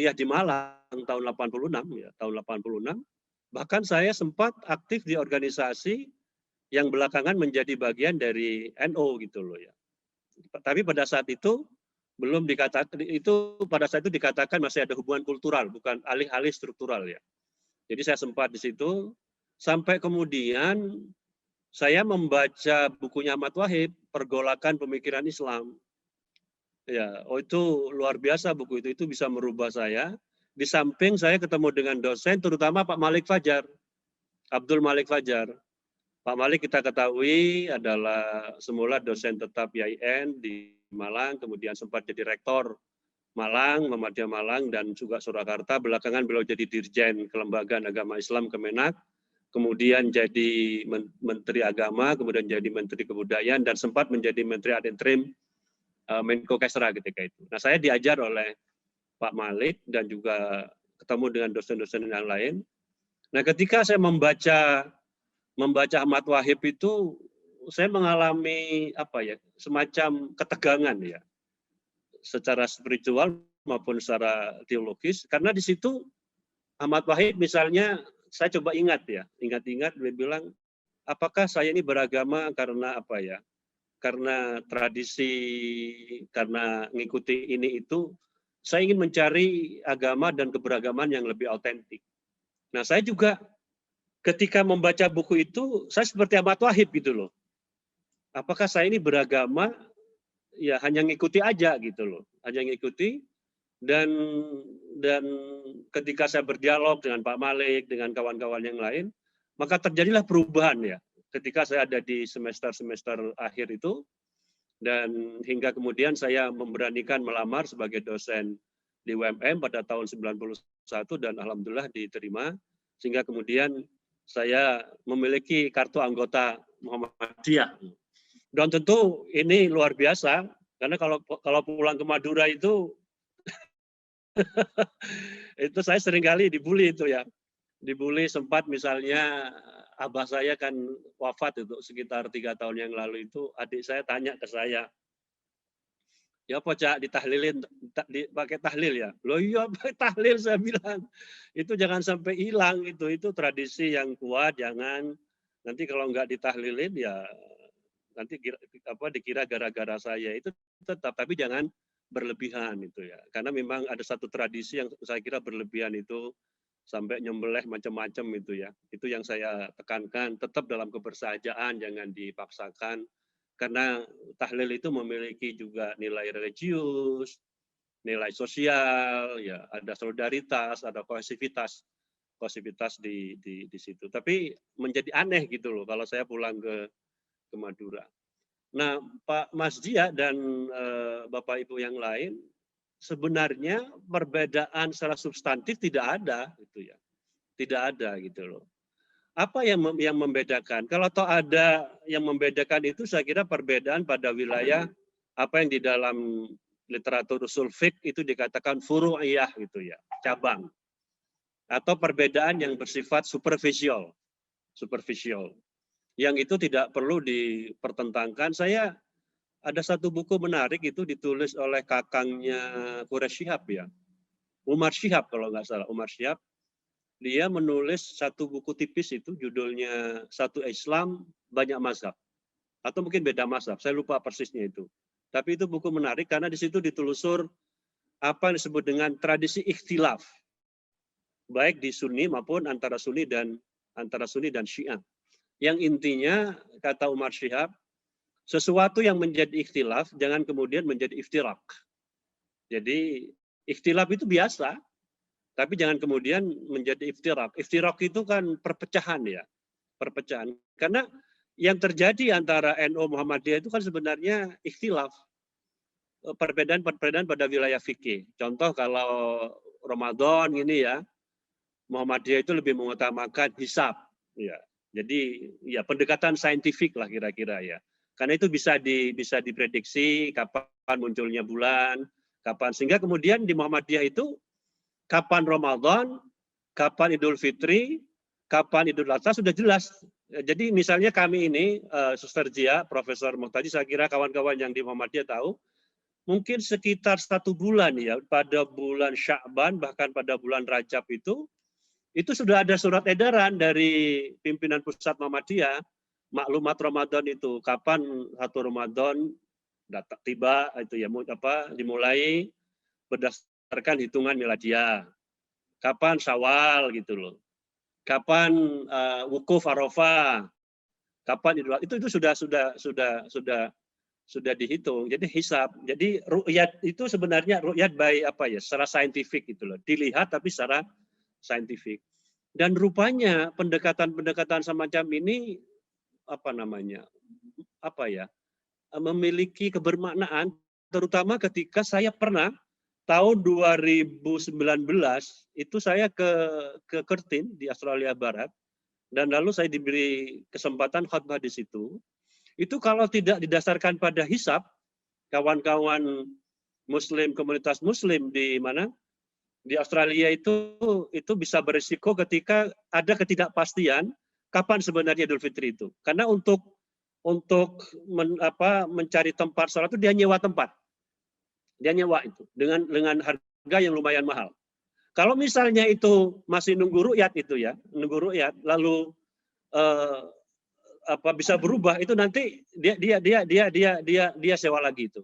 kuliah di Malang tahun 86 ya, tahun 86. Bahkan saya sempat aktif di organisasi yang belakangan menjadi bagian dari NU gitu loh ya. Tapi pada saat itu belum dikatakan itu, pada saat itu dikatakan masih ada hubungan kultural, bukan alih-alih struktural ya. Jadi saya sempat di situ sampai kemudian saya membaca bukunya Ahmad Wahid, Pergolakan Pemikiran Islam. Ya, oh itu luar biasa buku itu bisa merubah saya. Di samping saya ketemu dengan dosen, terutama Pak Malik Fajar, Abdul Malik Fajar. Pak Malik kita ketahui adalah semula dosen tetap YIN di Malang, kemudian sempat jadi rektor Malang, Muhammadiyah Malang, dan juga Surakarta. Belakangan beliau jadi Dirjen Kelembagaan Agama Islam Kemenak, kemudian jadi Menteri Agama, kemudian jadi Menteri Kebudayaan, dan sempat menjadi Menteri Ad Interim Menko Kesra ketika itu. Nah, saya diajar oleh Pak Malik dan juga ketemu dengan dosen-dosen yang lain. Nah, ketika saya membaca Ahmad Wahid itu, saya mengalami semacam ketegangan ya, secara spiritual maupun secara teologis, karena di situ Ahmad Wahid misalnya, saya coba ingat dia bilang, apakah saya ini beragama karena karena tradisi, karena ngikuti ini itu, saya ingin mencari agama dan keberagaman yang lebih autentik. Nah, saya juga ketika membaca buku itu, saya seperti Ahmad Wahid gitu loh. Apakah saya ini beragama, ya hanya ngikuti aja gitu loh, hanya ngikuti, dan ketika saya berdialog dengan Pak Malik, dengan kawan-kawan yang lain, maka terjadilah perubahan ya, ketika saya ada di semester akhir itu, dan hingga kemudian saya memberanikan melamar sebagai dosen di UMM pada tahun 91 dan alhamdulillah diterima, sehingga kemudian saya memiliki kartu anggota Muhammadiyah. Dan tentu ini luar biasa, karena kalau pulang ke Madura itu itu saya seringkali dibully itu ya. Dibully sempat misalnya abah saya kan wafat itu sekitar 3 tahun yang lalu itu, adik saya tanya ke saya, ya apa Cak ditahlilin, pakai tahlil ya? Loh iya pakai tahlil, saya bilang. Itu jangan sampai hilang itu tradisi yang kuat, jangan nanti kalau nggak ditahlilin ya nanti dikira gara-gara saya, itu tetap, tapi jangan berlebihan itu ya. Karena memang ada satu tradisi yang saya kira berlebihan itu sampai nyembelih macam-macam itu ya. Itu yang saya tekankan, tetap dalam kebersahajaan, jangan dipaksakan. Karena tahlil itu memiliki juga nilai religius, nilai sosial, ya ada solidaritas, ada kohesivitas di situ. Tapi menjadi aneh gitu loh kalau saya pulang ke Madura. Nah, Pak Mas Dia dan Bapak Ibu yang lain, sebenarnya perbedaan secara substantif tidak ada gitu ya. Tidak ada gitu loh. Apa yang membedakan? Kalau toh ada yang membedakan itu, saya kira perbedaan pada wilayah apa yang di dalam literatur usul fiqh itu dikatakan furu'iyah gitu ya, cabang. Atau perbedaan yang bersifat superficial. Yang itu tidak perlu dipertentangkan. Saya ada satu buku menarik itu ditulis oleh kakangnya Quraish Shihab ya, Umar Shihab kalau nggak salah, Umar Shihab. Dia menulis satu buku tipis itu judulnya Satu Islam Banyak Mazhab, atau mungkin beda mazhab, saya lupa persisnya itu. Tapi itu buku menarik karena di situ ditelusur apa yang disebut dengan tradisi ikhtilaf, baik di Sunni maupun antara Sunni dan Syiah. Yang intinya kata Umar Shihab, sesuatu yang menjadi ikhtilaf jangan kemudian menjadi iftirak. Jadi ikhtilaf itu biasa, tapi jangan kemudian menjadi iftirak. Iftirak itu kan perpecahan ya, perpecahan. Karena yang terjadi antara NU Muhammadiyah itu kan sebenarnya ikhtilaf, perbedaan pada wilayah fikih. Contoh kalau Ramadan ini ya, Muhammadiyah itu lebih mengutamakan hisab, ya. Jadi ya pendekatan saintifik lah kira-kira ya. Karena itu bisa diprediksi kapan munculnya bulan, kapan, sehingga kemudian di Muhammadiyah itu kapan Ramadan, kapan Idul Fitri, kapan Idul Adha sudah jelas. Jadi misalnya kami ini, Suster Jia, Profesor Muhtaji, saya kira kawan-kawan yang di Muhammadiyah tahu, mungkin sekitar 1 bulan ya, pada bulan Sya'ban bahkan pada bulan Rajab itu sudah ada surat edaran dari pimpinan pusat Muhammadiyah, maklumat Ramadan itu, kapan 1 Ramadan tiba itu ya, dimulai berdasarkan hitungan miladiah. Kapan Syawal gitu loh. Kapan wukuf Arafah. Kapan itu sudah dihitung. Jadi hisab. Jadi ru'yat itu sebenarnya ru'yat by secara saintifik gitu loh. Dilihat tapi secara saintifik. Dan rupanya pendekatan-pendekatan semacam ini memiliki kebermaknaan, terutama ketika saya pernah tahun 2019 itu saya ke Kertin di Australia Barat, dan lalu saya diberi kesempatan khutbah di situ. Itu kalau tidak didasarkan pada hisab, kawan-kawan Muslim, komunitas Muslim di Australia itu bisa berisiko ketika ada ketidakpastian kapan sebenarnya Idul Fitri itu. Karena untuk mencari tempat sholat itu dia nyewa tempat. Dia nyewa itu dengan harga yang lumayan mahal. Kalau misalnya itu masih nunggu ru'yat itu ya, lalu bisa berubah, itu nanti dia sewa lagi itu.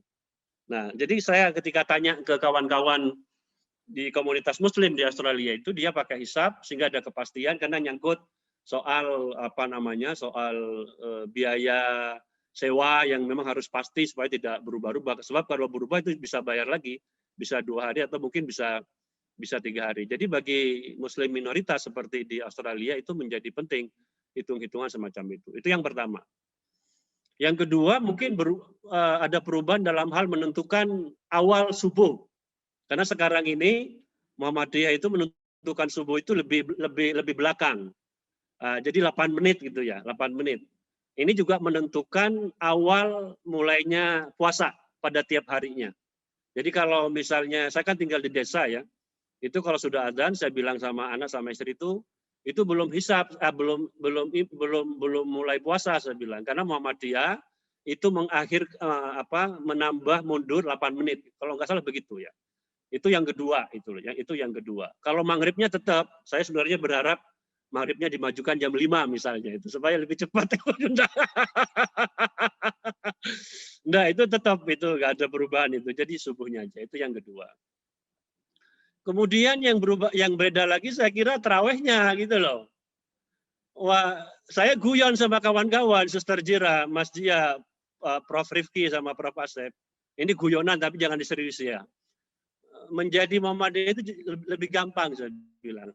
Nah, jadi saya ketika tanya ke kawan-kawan di komunitas Muslim di Australia itu, dia pakai hisab sehingga ada kepastian karena nyangkut soal soal biaya sewa yang memang harus pasti supaya tidak berubah-ubah. Sebab kalau berubah itu bisa bayar lagi, bisa 2 hari atau mungkin bisa 3 hari. Jadi bagi Muslim minoritas seperti di Australia itu menjadi penting hitung-hitungan semacam itu. Itu yang pertama. Yang kedua mungkin ada perubahan dalam hal menentukan awal subuh. Karena sekarang ini Muhammadiyah itu menentukan subuh itu lebih belakang. Jadi 8 menit gitu ya, 8 menit. Ini juga menentukan awal mulainya puasa pada tiap harinya. Jadi kalau misalnya saya kan tinggal di desa ya, itu kalau sudah adzan saya bilang sama anak sama istri itu belum hisab, belum mulai puasa saya bilang, karena Muhammadiyah itu menambah mundur 8 menit. Kalau nggak salah begitu ya. Itu yang kedua itu yang kedua. Kalau maghribnya tetap, saya sebenarnya berharap maghribnya dimajukan jam 5 misalnya itu supaya lebih cepat. Nah, itu tetap itu nggak ada perubahan itu. Jadi subuhnya aja, itu yang kedua. Kemudian yang beda lagi saya kira tarawehnya gitu loh. Wah, saya guyon sama kawan-kawan, Suster Jira, Mas Jia, Prof Rifki sama Prof Asep. Ini guyonan tapi jangan diserius ya. Menjadi Muhammadiyah itu lebih gampang saya bilang.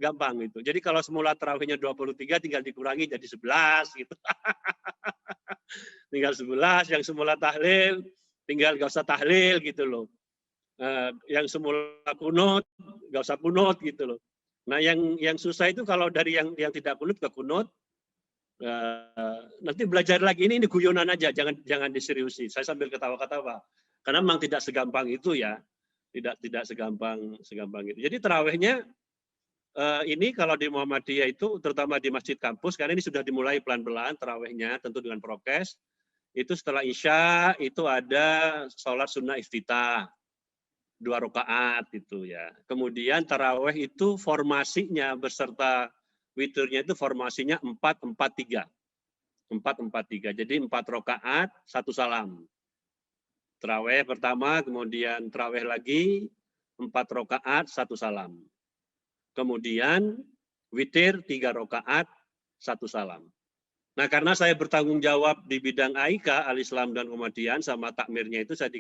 Gampang itu. Jadi kalau semula tarawihnya 23 tinggal dikurangi jadi 11 gitu. Tinggal 11, yang semula tahlil tinggal gak usah tahlil gitu loh. Yang semula kunut gak usah kunut gitu loh. Nah, yang susah itu kalau dari yang tidak kunut ke kunut. Nanti belajar lagi, ini guyonan aja, jangan diseriusi. Saya sambil ketawa-ketawa. Karena memang tidak segampang itu ya. Tidak segampang itu. Jadi tarawihnya ini kalau di Muhammadiyah itu terutama di masjid kampus, karena ini sudah dimulai pelan-pelan tarawihnya tentu dengan prokes. Itu setelah Isya itu ada sholat sunnah iftitah 2 rakaat itu ya. Kemudian tarawih itu formasinya beserta witirnya itu formasinya 4-4-3. 4-4-3. Jadi 4 rakaat 1 salam. Tarawih pertama, kemudian tarawih lagi 4 rakaat 1 salam. Kemudian witir 3 rakaat 1 salam. Nah, karena saya bertanggung jawab di bidang AIK, Al-Islam dan Muhammadiyah, sama takmirnya itu saya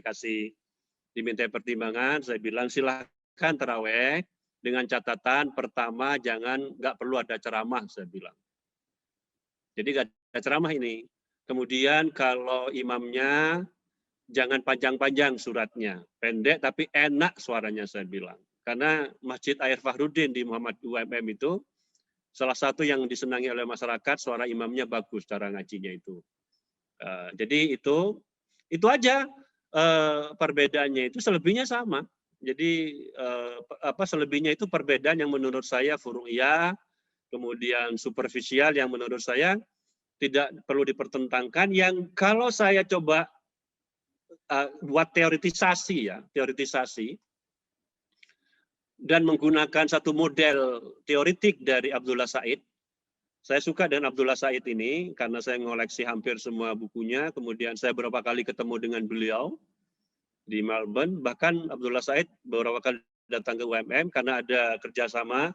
diminta pertimbangan, saya bilang silahkan tarawih dengan catatan pertama nggak perlu ada ceramah, saya bilang. Jadi nggak ada ceramah ini. Kemudian kalau imamnya jangan panjang-panjang suratnya, pendek tapi enak suaranya saya bilang. Karena Masjid Air Fahrudin di Muhammad UMM itu salah satu yang disenangi oleh masyarakat, suara imamnya bagus cara ngajinya itu. Jadi itu aja perbedaannya, itu selebihnya sama. Jadi selebihnya itu perbedaan yang menurut saya furu'iyah, kemudian superficial yang menurut saya tidak perlu dipertentangkan, yang kalau saya coba buat teoritisasi ya, teoritisasi dan menggunakan satu model teoritik dari Abdullah Said. Saya suka dengan Abdullah Said ini karena saya mengoleksi hampir semua bukunya. Kemudian saya beberapa kali ketemu dengan beliau di Melbourne. Bahkan Abdullah Said beberapa kali datang ke UMM karena ada kerjasama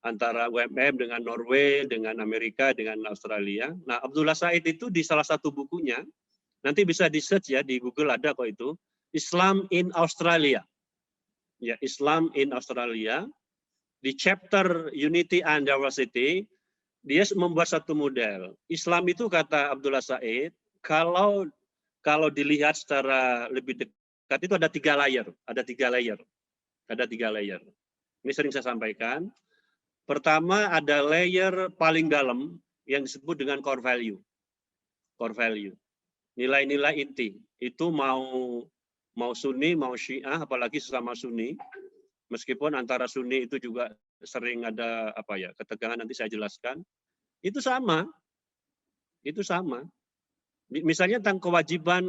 antara UMM dengan Norway, dengan Amerika, dengan Australia. Nah, Abdullah Said itu di salah satu bukunya, nanti bisa di search ya, di Google ada kok itu, Islam in Australia. Ya, Islam in Australia. Di chapter Unity and Diversity, dia membuat satu model. Islam itu kata Abdullah Said, kalau dilihat secara lebih dekat itu ada 3 layer, ada 3 layer. Ada 3 layer. Ini sering saya sampaikan. Pertama ada layer paling dalam yang disebut dengan core value. Core value. Nilai-nilai inti. Itu mau Sunni, mau Syiah, apalagi sesama Sunni. Meskipun antara Sunni itu juga sering ada ketegangan, nanti saya jelaskan. Itu sama. Itu sama. Misalnya tentang kewajiban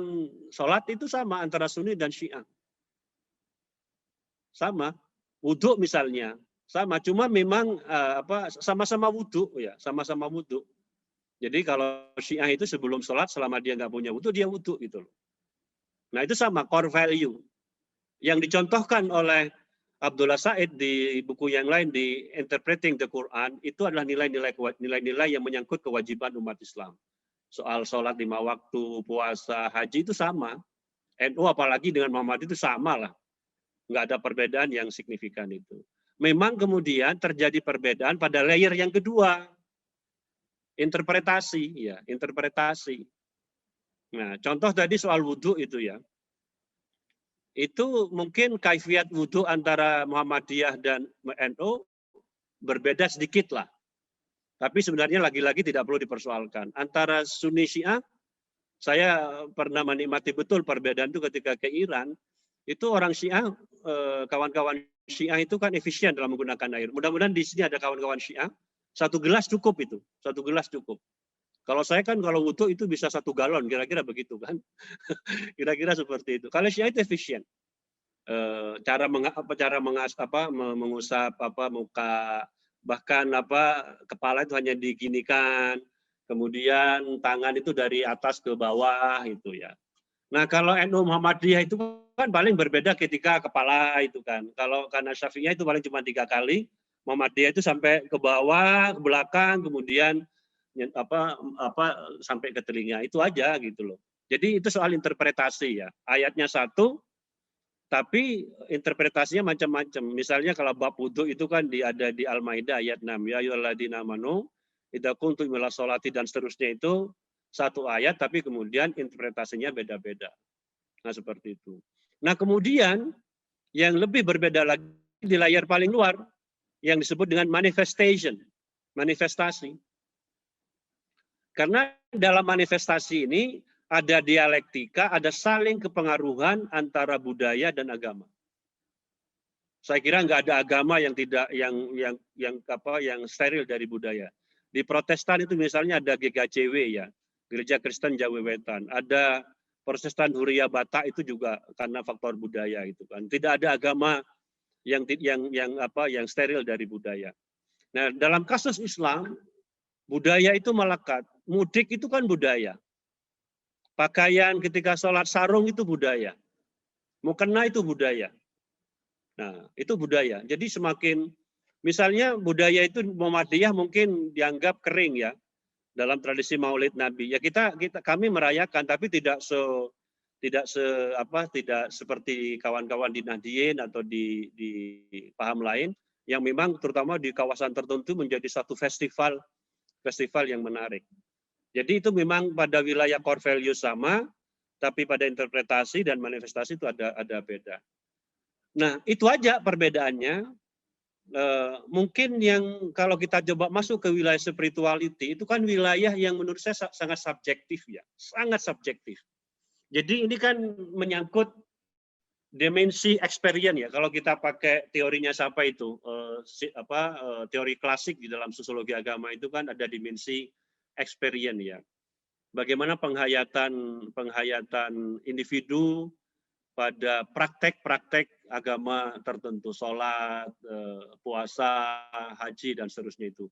sholat itu sama antara Sunni dan Syiah. Sama. Wudhu misalnya. Sama. Cuma memang sama-sama wudhu ya, sama-sama wudhu. Jadi kalau Syiah itu sebelum sholat selama dia nggak punya wudhu, dia wudhu gitu loh. Nah itu sama core value. Yang dicontohkan oleh Abdullah Said di buku yang lain di Interpreting the Quran itu adalah nilai-nilai yang menyangkut kewajiban umat Islam. Soal sholat 5 waktu, puasa, haji itu sama. NU apalagi dengan Muhammad itu sama lah. Nggak ada perbedaan yang signifikan itu. Memang kemudian terjadi perbedaan pada layer yang kedua. Interpretasi, ya, interpretasi. Nah, contoh tadi soal wudhu itu ya. Itu mungkin kaifiat wudhu antara Muhammadiyah dan NU berbeda sedikit lah. Tapi sebenarnya lagi-lagi tidak perlu dipersoalkan. Antara Sunni Syiah, saya pernah menikmati betul perbedaan itu ketika ke Iran. Itu orang Syiah, kawan-kawan Syiah itu kan efisien dalam menggunakan air. Mudah-mudahan di sini ada kawan-kawan Syiah. 1 gelas cukup itu, 1 gelas cukup. Kalau saya kan kalau wudhu itu bisa 1 galon, kira-kira begitu kan. Kira-kira seperti itu. Kalau Syiah itu efisien. Cara mengusap muka, bahkan kepala itu hanya diginikan, kemudian tangan itu dari atas ke bawah itu ya. Nah kalau NU Muhammadiyah itu kan paling berbeda ketika kepala itu kan. Kalau karena Syafi'iyah itu paling cuma 3 kali, Muhammadiyah itu sampai ke bawah, ke belakang, kemudian sampai ke telinga, itu aja gitu loh. Jadi itu soal interpretasi ya. Ayatnya satu, tapi interpretasinya macam-macam. Misalnya kalau bab wudhu itu kan ada di Al-Maidah ayat 6. Ya ayyuhalladzina amanu idza kuntum ila sholati dan seterusnya itu satu ayat, tapi kemudian interpretasinya beda-beda. Nah seperti itu. Nah kemudian yang lebih berbeda lagi di layar paling luar, yang disebut dengan manifestation. Manifestasi. Karena dalam manifestasi ini ada dialektika, ada saling kepengaruhan antara budaya dan agama. Saya kira nggak ada agama yang tidak yang steril dari budaya. Di Protestan itu misalnya ada GKJW ya, Gereja Kristen Jawa Wetan. Ada Protestan Huria Batak itu juga karena faktor budaya itu kan. Tidak ada agama yang steril dari budaya. Nah, dalam kasus Islam, budaya itu melekat. Mudik itu kan budaya. Pakaian ketika sholat sarung itu budaya. Mukena itu budaya. Nah, itu budaya. Jadi semakin, misalnya budaya itu Muhammadiyah mungkin dianggap kering ya dalam tradisi Maulid Nabi. Ya kami merayakan, tapi tidak seperti kawan-kawan di Nahdien atau di paham lain yang memang terutama di kawasan tertentu menjadi satu festival yang menarik. Jadi itu memang pada wilayah core value sama, tapi pada interpretasi dan manifestasi itu ada beda. Nah, itu aja perbedaannya. Mungkin yang kalau kita coba masuk ke wilayah spirituality, itu kan wilayah yang menurut saya sangat subjektif ya, sangat subjektif. Jadi ini kan menyangkut dimensi experience ya. Kalau kita pakai teorinya siapa itu, teori klasik di dalam sosiologi agama itu kan ada dimensi experience ya. bagaimana penghayatan individu pada praktek-praktek agama tertentu, sholat, puasa, haji, dan seterusnya itu.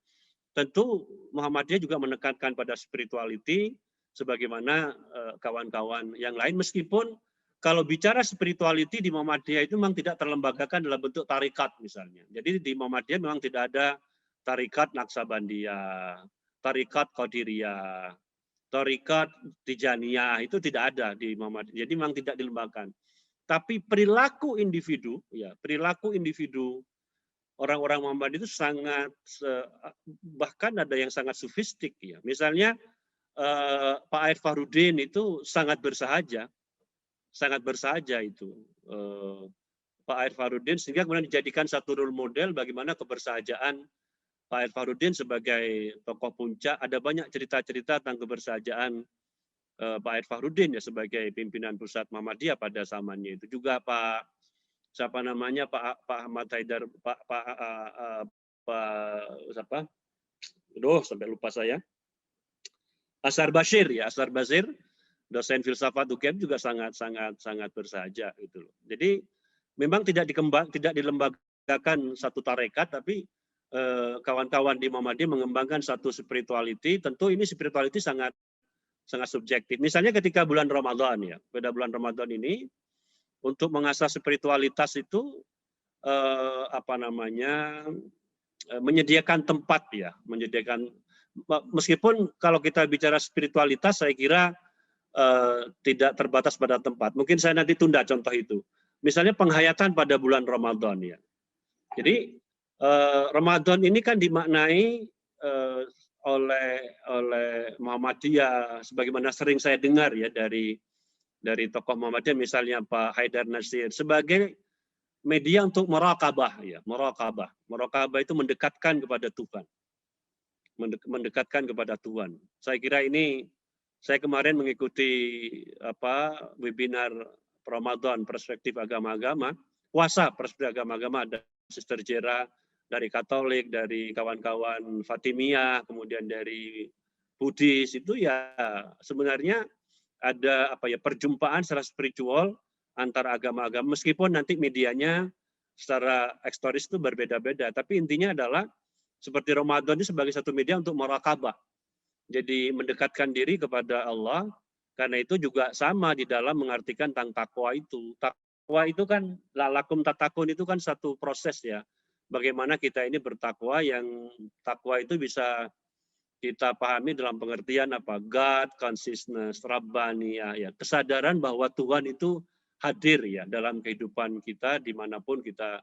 Tentu Muhammadiyah juga menekankan pada spirituality, sebagaimana kawan-kawan yang lain, meskipun kalau bicara spirituality di Muhammadiyah itu memang tidak terlembagakan dalam bentuk tarikat misalnya. Jadi di Muhammadiyah memang tidak ada tarikat Naksabandiyah, tarikat Qadiriyah, tarikat Tijaniyah, itu tidak ada di Muhammadiyah. Jadi memang tidak dilembagakan. Tapi perilaku individu, ya perilaku individu orang-orang Muhammadiyah itu sangat, bahkan ada yang sangat sofistik, ya. Misalnya Pak Air Fahrudin itu sangat bersahaja itu Pak Air Fahrudin, sehingga kemudian dijadikan satu role model bagaimana kebersahajaan Pak Air Fahrudin sebagai tokoh puncak. Ada banyak cerita-cerita tentang kebersahajaan Pak Air Fahrudin ya sebagai pimpinan pusat Muhammadiyah pada zamannya itu. Juga Pak Ahmad Haidar, sampai lupa saya. Ashar Bashir, dosen filsafat UGM juga sangat bersahaja gitu loh. Jadi memang tidak dilembagakan satu tarekat, tapi kawan-kawan di Muhammadiyah mengembangkan satu spirituality. Tentu ini spirituality sangat subjektif. Misalnya ketika bulan Ramadan, ya, pada bulan Ramadan ini untuk mengasah spiritualitas itu menyediakan tempat, ya, meskipun kalau kita bicara spiritualitas saya kira tidak terbatas pada tempat. Mungkin saya nanti tunda contoh itu. Misalnya penghayatan pada bulan Ramadan, ya. Jadi Ramadan ini kan dimaknai oleh Muhammadiyah, sebagaimana sering saya dengar ya dari tokoh Muhammadiyah, misalnya Pak Haidar Nasir, sebagai media untuk muraqabah, ya, muraqabah itu mendekatkan kepada Tuhan, Saya kira ini, saya kemarin mengikuti webinar Ramadan perspektif agama-agama, puasa perspektif agama-agama, ada Sister Jera dari Katolik, dari kawan-kawan Fatimiyah, kemudian dari Buddhis, itu ya sebenarnya ada perjumpaan secara spiritual antara agama-agama, meskipun nanti medianya secara ekstoris itu berbeda-beda, tapi intinya adalah seperti Ramadan ini sebagai satu media untuk muraqabah. Jadi mendekatkan diri kepada Allah, karena itu juga sama di dalam mengartikan tentang takwa itu. Takwa itu kan, la'allakum tattaqun itu kan satu proses, ya. Bagaimana kita ini bertakwa, yang takwa itu bisa kita pahami dalam pengertian God, consciousness, Rabbaniyah, ya, kesadaran bahwa Tuhan itu hadir, ya, dalam kehidupan kita dimanapun kita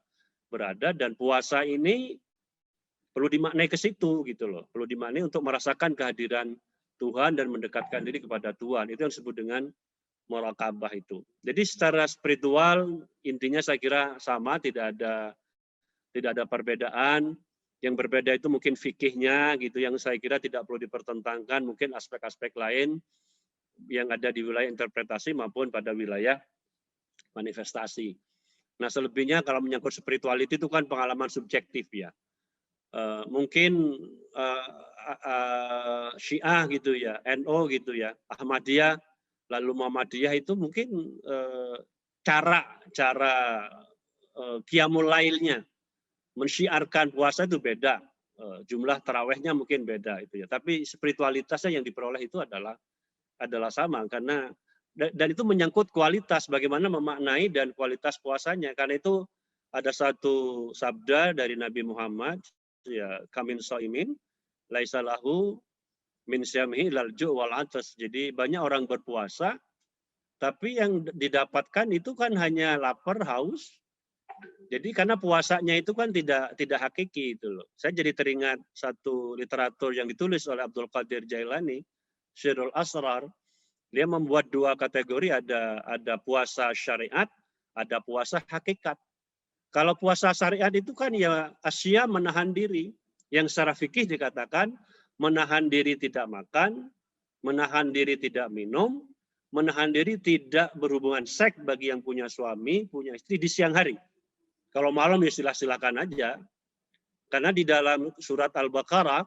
berada, dan puasa ini perlu dimaknai ke situ gitu loh, perlu dimaknai untuk merasakan kehadiran Tuhan dan mendekatkan diri kepada Tuhan. Itu yang disebut dengan muraqabah itu. Jadi secara spiritual intinya saya kira sama, tidak ada perbedaan. Yang berbeda itu mungkin fikihnya gitu, yang saya kira tidak perlu dipertentangkan, mungkin aspek-aspek lain yang ada di wilayah interpretasi maupun pada wilayah manifestasi. Nah, selebihnya kalau menyangkut spirituality itu kan pengalaman subjektif, ya. Mungkin Syiah gitu ya, NO gitu ya, Ahmadiyah, lalu Muhammadiyah itu mungkin cara qiyamul lailnya, mensyiarkan puasa itu beda, jumlah tarawehnya mungkin beda itu ya, tapi spiritualitasnya yang diperoleh itu adalah sama, karena dan itu menyangkut kualitas, bagaimana memaknai dan kualitas puasanya. Karena itu ada satu sabda dari Nabi Muhammad, ya, kamin soimin laisa lahu min syamhi lal ju' wal atas. Jadi banyak orang berpuasa tapi yang didapatkan itu kan hanya lapar, haus. Jadi karena puasanya itu kan tidak hakiki itu loh. Saya jadi teringat satu literatur yang ditulis oleh Abdul Qadir Jailani, Sirrul Asrar. Dia membuat dua kategori, ada puasa syariat, ada puasa hakikat. Kalau puasa syariat itu kan ya asya, menahan diri, yang secara fikih dikatakan menahan diri tidak makan, menahan diri tidak minum, menahan diri tidak berhubungan seks bagi yang punya suami, punya istri di siang hari. Kalau malam ya silakan aja. Karena di dalam surat Al-Baqarah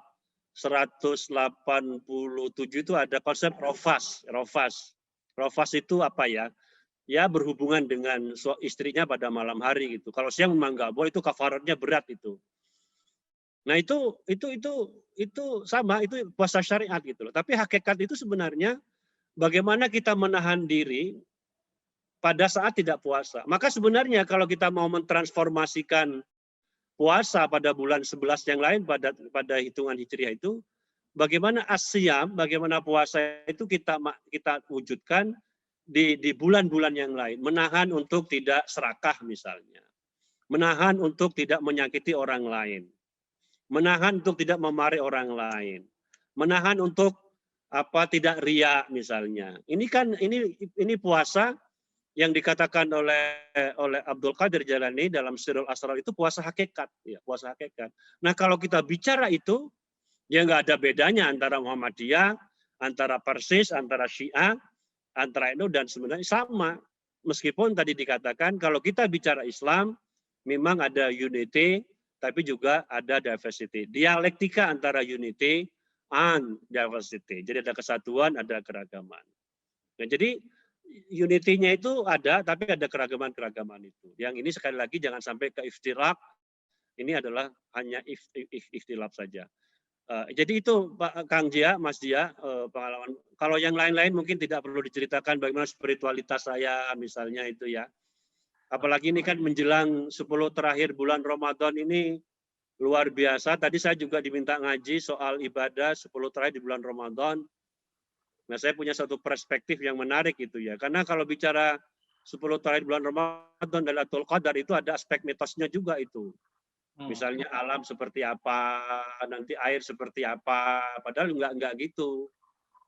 187 itu ada konsep rofas. Rofas itu apa ya? Ya berhubungan dengan istrinya pada malam hari gitu. Kalau siang memang nggak boleh, itu kafaratnya berat itu. Nah itu sama, itu puasa syariat gitu loh. Tapi hakikat itu sebenarnya bagaimana kita menahan diri pada saat tidak puasa. Maka sebenarnya kalau kita mau mentransformasikan puasa pada bulan 11 yang lain pada hitungan Hijriah itu, bagaimana asyam, bagaimana puasa itu kita wujudkan di bulan-bulan yang lain. Menahan untuk tidak serakah misalnya. Menahan untuk tidak menyakiti orang lain. Menahan untuk tidak memarahi orang lain. Menahan untuk tidak riya misalnya. Ini puasa yang dikatakan oleh Abdul Qadir Jalani dalam Sirrul Asrar itu puasa hakikat, ya, puasa hakikat. Nah, kalau kita bicara itu, ya nggak ada bedanya antara Muhammadiyah, antara Persis, antara Syiah, antara NU, dan sebenarnya sama. Meskipun tadi dikatakan kalau kita bicara Islam, memang ada unity, tapi juga ada diversity. Dialektika antara unity and diversity. Jadi ada kesatuan, ada keragaman. Nah, jadi unity-nya itu ada, tapi ada keragaman-keragaman itu. Yang ini sekali lagi jangan sampai ke iftirak. Ini adalah hanya ikhtilaf saja. Jadi itu Pak Kang Jia, Mas Jia, pengalaman. Kalau yang lain-lain mungkin tidak perlu diceritakan bagaimana spiritualitas saya misalnya itu ya. Apalagi ini kan menjelang 10 terakhir bulan Ramadan ini luar biasa. Tadi saya juga diminta ngaji soal ibadah 10 terakhir di bulan Ramadan. Nah, saya punya satu perspektif yang menarik itu ya. Karena kalau bicara 10 terakhir bulan Ramadan dan Lailatul Qadar itu ada aspek mitosnya juga itu. Misalnya alam seperti apa, nanti air seperti apa. Padahal enggak gitu.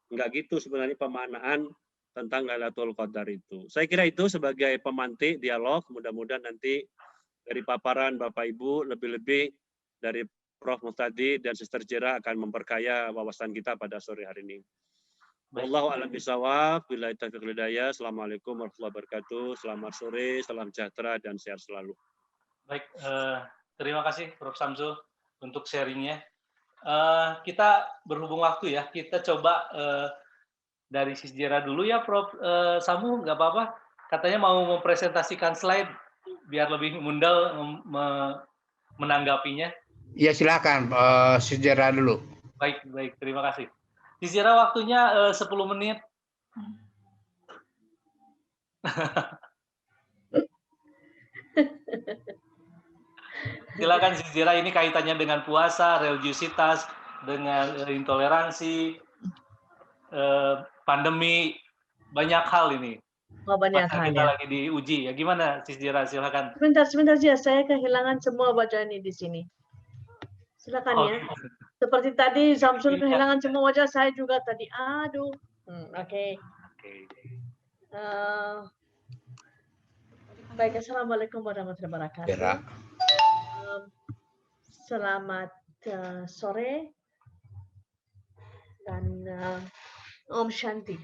Enggak gitu sebenarnya pemaknaan tentang Lailatul Qadar itu. Saya kira itu sebagai pemantik dialog, mudah-mudahan nanti dari paparan Bapak Ibu lebih-lebih dari Prof. Muhtadi dan Sister Jera akan memperkaya wawasan kita pada sore hari ini. Wallahu a'lam bishawab. Billahi taufiq wal hidayah. Assalamualaikum warahmatullahi wabarakatuh. Selamat sore, salam sejahtera dan sehat selalu. Baik, terima kasih Prof. Samsul untuk sharingnya. Kita berhubung waktu ya, kita coba dari Sisjera dulu ya Prof. Samu, nggak apa-apa. Katanya mau mempresentasikan slide biar lebih mudah menanggapinya. Ya silakan, Sisjera dulu. Baik, terima kasih. Sisjera waktunya 10 menit. Silakan Sisjera, ini kaitannya dengan puasa, religiusitas, dengan intoleransi, pandemi, banyak hal ini. Oh, banyak hal kita ya. lagi diuji ya. Gimana Sisjera, silakan. Sebentar ya, saya kehilangan semua wajah ini di sini. Silakan ya. Seperti tadi Samsul kehilangan semua wajah, saya juga tadi. Aduh. Oke. Baik, assalamualaikum warahmatullahi wabarakatuh. Selamat sore dan Om Shanti.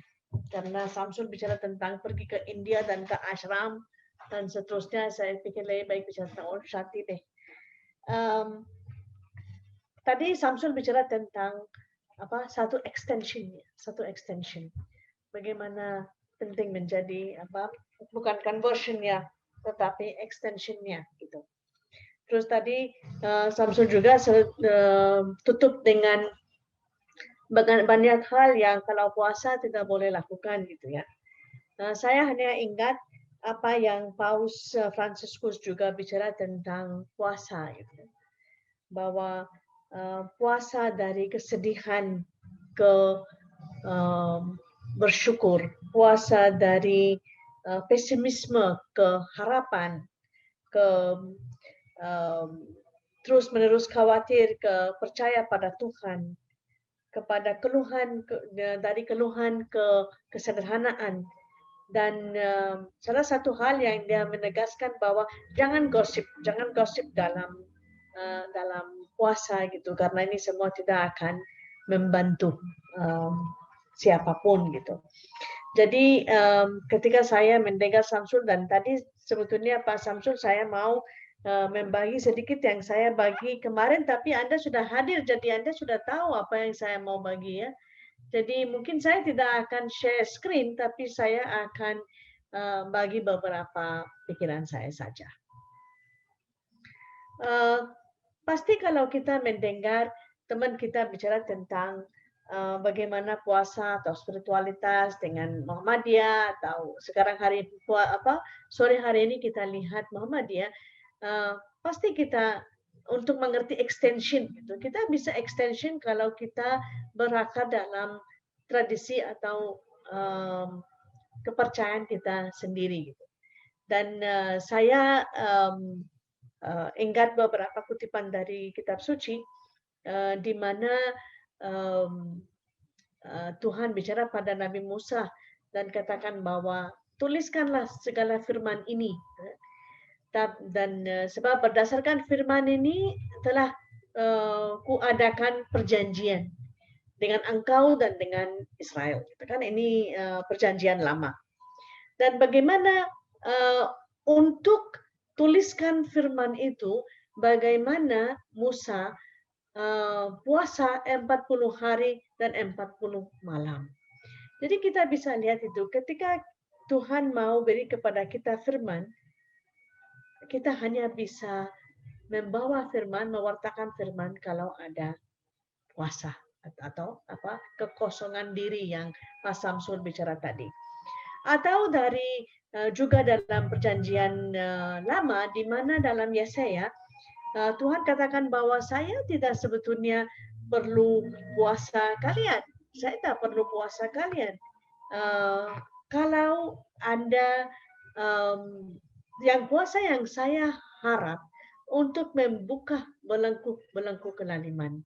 Karena Samsul bicara tentang pergi ke India dan ke ashram dan seterusnya, saya pikir lebih baik bicara tentang Om Shanti deh. Tadi Samsul bicara tentang satu extension. Bagaimana penting menjadi bukan conversion ya, tetapi extensionnya gitu. Terus tadi Samsul juga tutup dengan banyak hal yang kalau puasa tidak boleh lakukan gitu ya. Saya hanya ingat apa yang Paus Fransiskus juga bicara tentang puasa gitu. Bahwa puasa dari kesedihan ke bersyukur, puasa dari pesimisme ke harapan, ke terus menerus khawatir ke percaya pada Tuhan, kepada keluhan dari keluhan ke kesederhanaan. Dan salah satu hal yang dia menegaskan bahwa jangan gosip dalam puasa gitu, karena ini semua tidak akan membantu siapapun gitu. Jadi ketika saya mendengar Samsul dan tadi sebetulnya Pak Samsul saya mau membagi sedikit yang saya bagi kemarin, tapi Anda sudah hadir, jadi Anda sudah tahu apa yang saya mau bagi ya. Jadi mungkin saya tidak akan share screen, tapi saya akan bagi beberapa pikiran saya saja. Pasti kalau kita mendengar teman kita bicara tentang bagaimana puasa atau spiritualitas dengan Muhammadiyah, atau sekarang sore hari ini kita lihat Muhammadiyah, pasti kita untuk mengerti extension gitu. Kita bisa extension kalau kita berakar dalam tradisi atau kepercayaan kita sendiri gitu. Dan saya ingat beberapa kutipan dari kitab suci di mana Tuhan bicara pada Nabi Musa dan katakan bahwa tuliskanlah segala firman ini. Dan sebab berdasarkan firman ini telah kuadakan perjanjian dengan engkau dan dengan Israel. Kan ini perjanjian lama. Dan bagaimana untuk tuliskan firman itu, bagaimana Musa puasa 40 hari dan 40 malam. Jadi kita bisa lihat itu ketika Tuhan mau beri kepada kita firman, kita hanya bisa membawa firman, mewartakan firman kalau ada puasa atau kekosongan diri yang Mas Samsul bicara tadi. Atau dari juga dalam perjanjian lama di mana dalam Yesaya Tuhan katakan bahwa saya tidak sebetulnya perlu puasa kalian. Saya tak perlu puasa kalian. Kalau Anda yang puasa yang saya harap untuk membuka belenggu kelaliman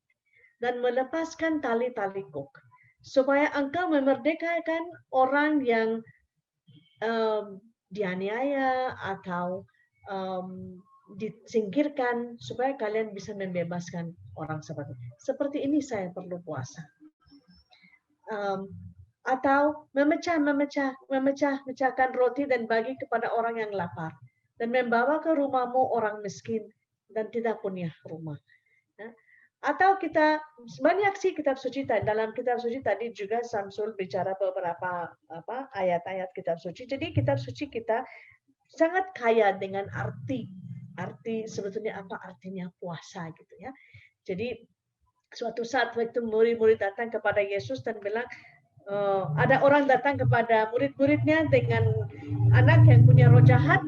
dan melepaskan tali-tali kuk, supaya engkau memerdekakan orang yang dianiaya atau disingkirkan, supaya kalian bisa membebaskan orang seperti ini. Saya perlu puasa. Atau memecahkan roti dan bagi kepada orang yang lapar, dan membawa ke rumahmu orang miskin dan tidak punya rumah. Atau kita banyak sih kitab suci, dalam kitab suci tadi juga Samsul bicara beberapa ayat-ayat kitab suci. Jadi kitab suci kita sangat kaya dengan arti sebetulnya apa artinya puasa gitu ya. Jadi suatu saat waktu murid-murid datang kepada Yesus dan bilang, ada orang datang kepada murid-muridnya dengan anak yang punya roh jahat,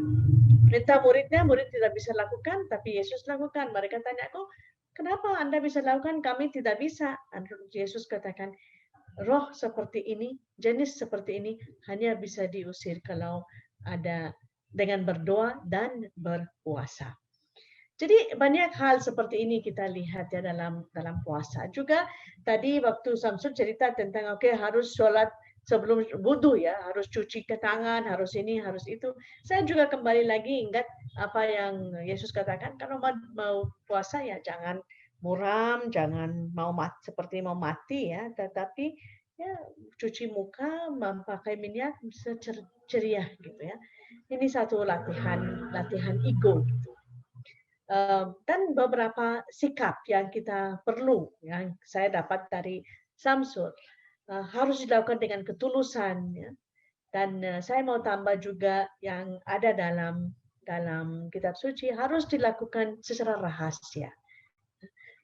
minta murid tidak bisa lakukan, tapi Yesus lakukan. Mereka tanya, kok kenapa Anda bisa lakukan, kami tidak bisa? Dan Yesus katakan, roh seperti ini, jenis seperti ini hanya bisa diusir kalau ada dengan berdoa dan berpuasa. Jadi banyak hal seperti ini kita lihat ya dalam puasa. Juga tadi waktu Samsul cerita tentang harus sholat sebelum wudu ya, harus cuci ke tangan, harus ini, harus itu. Saya juga kembali lagi ingat apa yang Yesus katakan, kalau mau puasa ya jangan muram, jangan seperti mau mati ya, tetapi ya cuci muka, memakai minyak bisa ceria gitu ya. Ini satu latihan ego gitu. Dan beberapa sikap yang kita perlu, yang saya dapat dari Samsul, harus dilakukan dengan ketulusan ya. Dan saya mau tambah juga yang ada dalam kitab suci harus dilakukan secara rahasia,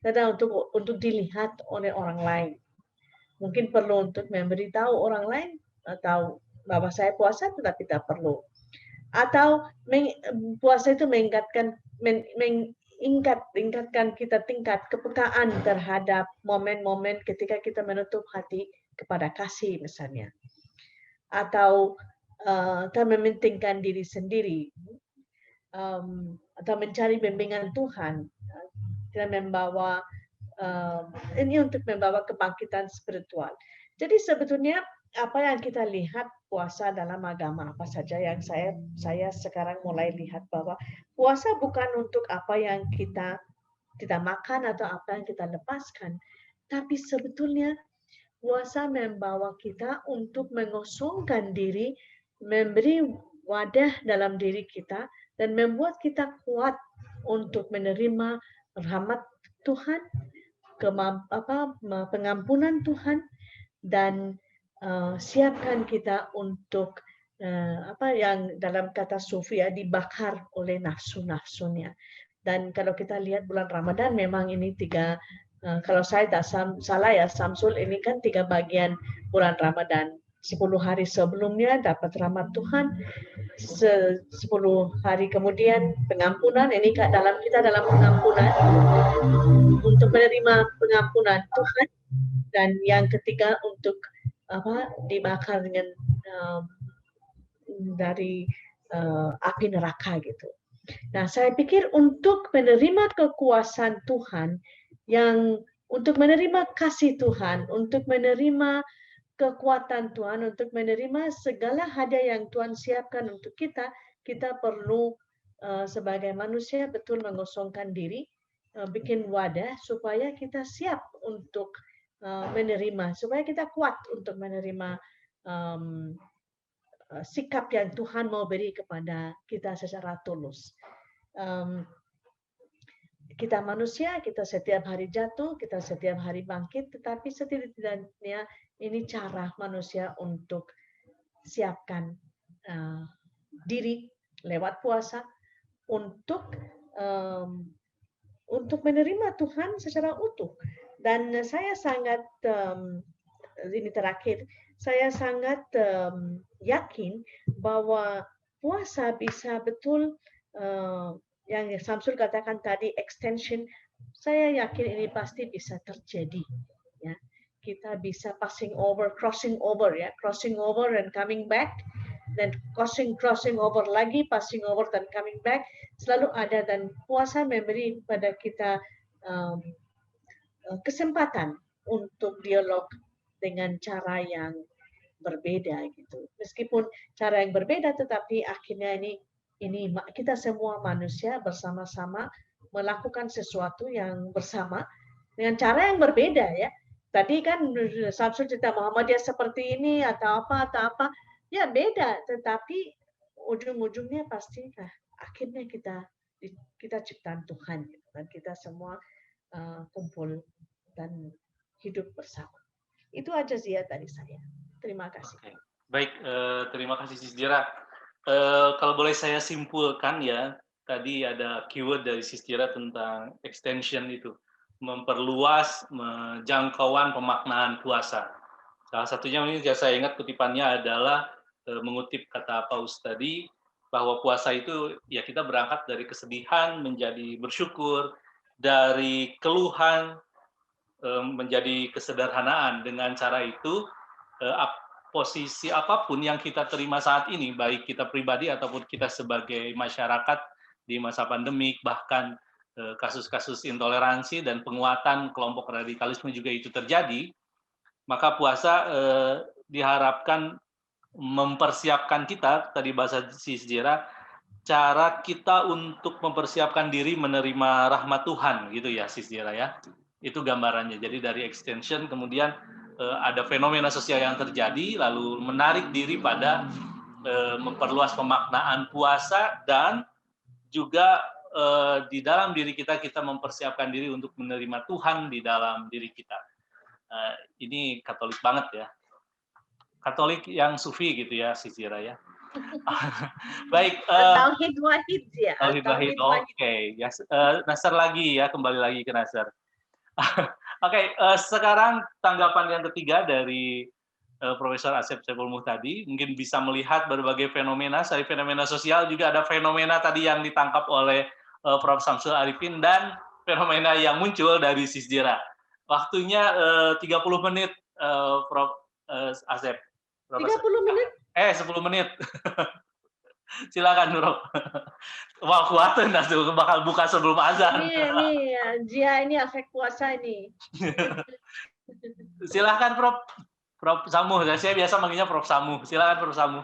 karena untuk dilihat oleh orang lain. Mungkin perlu untuk memberitahu orang lain atau bahwa saya puasa, tetapi tidak perlu. Atau puasa itu meningkatkan kita tingkat kepekaan terhadap momen-momen ketika kita menutup hati kepada kasih misalnya, atau mementingkan diri sendiri, atau mencari bimbingan Tuhan, dan membawa ini untuk membawa kebangkitan spiritual. Jadi sebetulnya apa yang kita lihat puasa dalam agama apa saja, yang saya sekarang mulai lihat bahwa puasa bukan untuk apa yang kita makan atau apa yang kita lepaskan, tapi sebetulnya puasa membawa kita untuk mengosongkan diri, memberi wadah dalam diri kita, dan membuat kita kuat untuk menerima rahmat Tuhan, pengampunan Tuhan, dan siapkan kita untuk yang dalam kata sufi ya, dibakar oleh nafsu-nafsunya. Dan kalau kita lihat bulan Ramadan memang ini tiga, kalau saya tak salah ya Samsul, ini kan 3 bagian bulan Ramadan. 10 hari sebelumnya dapat rahmat Tuhan, 10 hari kemudian pengampunan. Ini kita dalam pengampunan, untuk menerima pengampunan Tuhan, dan yang ketiga untuk dibakar dengan dari api neraka gitu. Nah, saya pikir untuk menerima kekuasaan Tuhan, yang untuk menerima kasih Tuhan, untuk menerima kekuatan Tuhan, untuk menerima segala hadiah yang Tuhan siapkan untuk kita, kita perlu sebagai manusia betul mengosongkan diri, bikin wadah supaya kita siap untuk menerima, supaya kita kuat untuk menerima sikap yang Tuhan mau beri kepada kita secara tulus. Kita manusia, kita setiap hari jatuh, kita setiap hari bangkit, tetapi setidaknya ini cara manusia untuk siapkan diri lewat puasa untuk menerima Tuhan secara utuh. Dan saya sangat ini terakhir, saya sangat yakin bahwa puasa bisa betul yang Samsul katakan tadi, extension. Saya yakin ini pasti bisa terjadi. Ya, kita bisa crossing over ya, crossing over and coming back, dan crossing over lagi, passing over dan coming back, selalu ada. Dan puasa memberi pada kita kesempatan untuk dialog dengan cara yang berbeda gitu. Meskipun cara yang berbeda, tetapi akhirnya ini kita semua manusia bersama-sama melakukan sesuatu yang bersama dengan cara yang berbeda ya. Tadi kan Samsul cerita Muhammadiyah seperti ini atau apa, ya beda, tetapi ujung-ujungnya pasti akhirnya kita ciptaan Tuhan gitu, dan kita semua kumpul dan hidup bersama. Itu aja sih ya tadi saya. Terima kasih. Oke. Baik, terima kasih Sis Dira. Kalau boleh saya simpulkan ya, tadi ada keyword dari Sis Dira tentang extension itu, memperluas jangkauan pemaknaan puasa. Salah satunya ini saya ingat kutipannya adalah mengutip kata Paus tadi, bahwa puasa itu ya kita berangkat dari kesedihan menjadi bersyukur, dari keluhan menjadi kesederhanaan. Dengan cara itu posisi apapun yang kita terima saat ini, baik kita pribadi ataupun kita sebagai masyarakat di masa pandemik, bahkan kasus-kasus intoleransi dan penguatan kelompok radikalisme juga itu terjadi, maka puasa diharapkan mempersiapkan kita, tadi bahasa Sis Dira, cara kita untuk mempersiapkan diri menerima rahmat Tuhan, gitu ya Sis Dira ya. Itu gambarannya. Jadi dari extension kemudian ada fenomena sosial yang terjadi, lalu menarik diri pada memperluas pemaknaan puasa, dan juga di dalam diri kita mempersiapkan diri untuk menerima Tuhan di dalam diri kita. Ini Katolik banget ya. Katolik yang sufi gitu ya, Sis Dira ya. Baik. Tauhid wahid ya. Tauhid wahid. Oke. Ya, Nasar lagi ya, kembali lagi ke Nasar. Oke, sekarang tanggapan yang ketiga dari Profesor Asep Saiful Muhtadi, mungkin bisa melihat berbagai fenomena, selain fenomena sosial juga ada fenomena tadi yang ditangkap oleh Prof. Samsul Arifin, dan fenomena yang muncul dari Sis Dira. Waktunya 30 menit, Prof. Asep. 30 menit? 10 menit. Silakan, Bro. Wah, kuatin bakal buka sebelum azan. Jia ini efek puasa ini. Silakan, Prof Samu. Saya biasa manggilnya Prof Samu. Silakan, Prof Samu.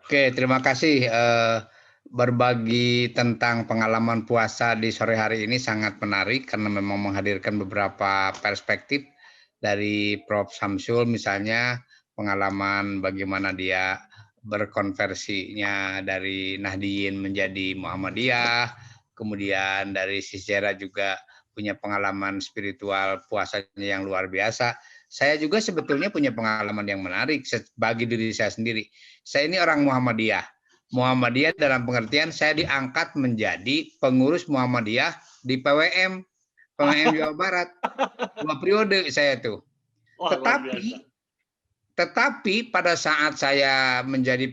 Oke, terima kasih. Berbagi tentang pengalaman puasa di sore hari ini sangat menarik karena memang menghadirkan beberapa perspektif dari Prof Samsul, misalnya pengalaman bagaimana dia berkonversinya dari Nahdiyin menjadi Muhammadiyah, kemudian dari Sis Jera juga punya pengalaman spiritual puasanya yang luar biasa. Saya juga sebetulnya punya pengalaman yang menarik bagi diri saya sendiri. Saya ini orang Muhammadiyah. Muhammadiyah dalam pengertian saya diangkat menjadi pengurus Muhammadiyah di PWM Jawa Barat. 2 periode saya tuh. Wah, luar biasa. Tetapi pada saat saya menjadi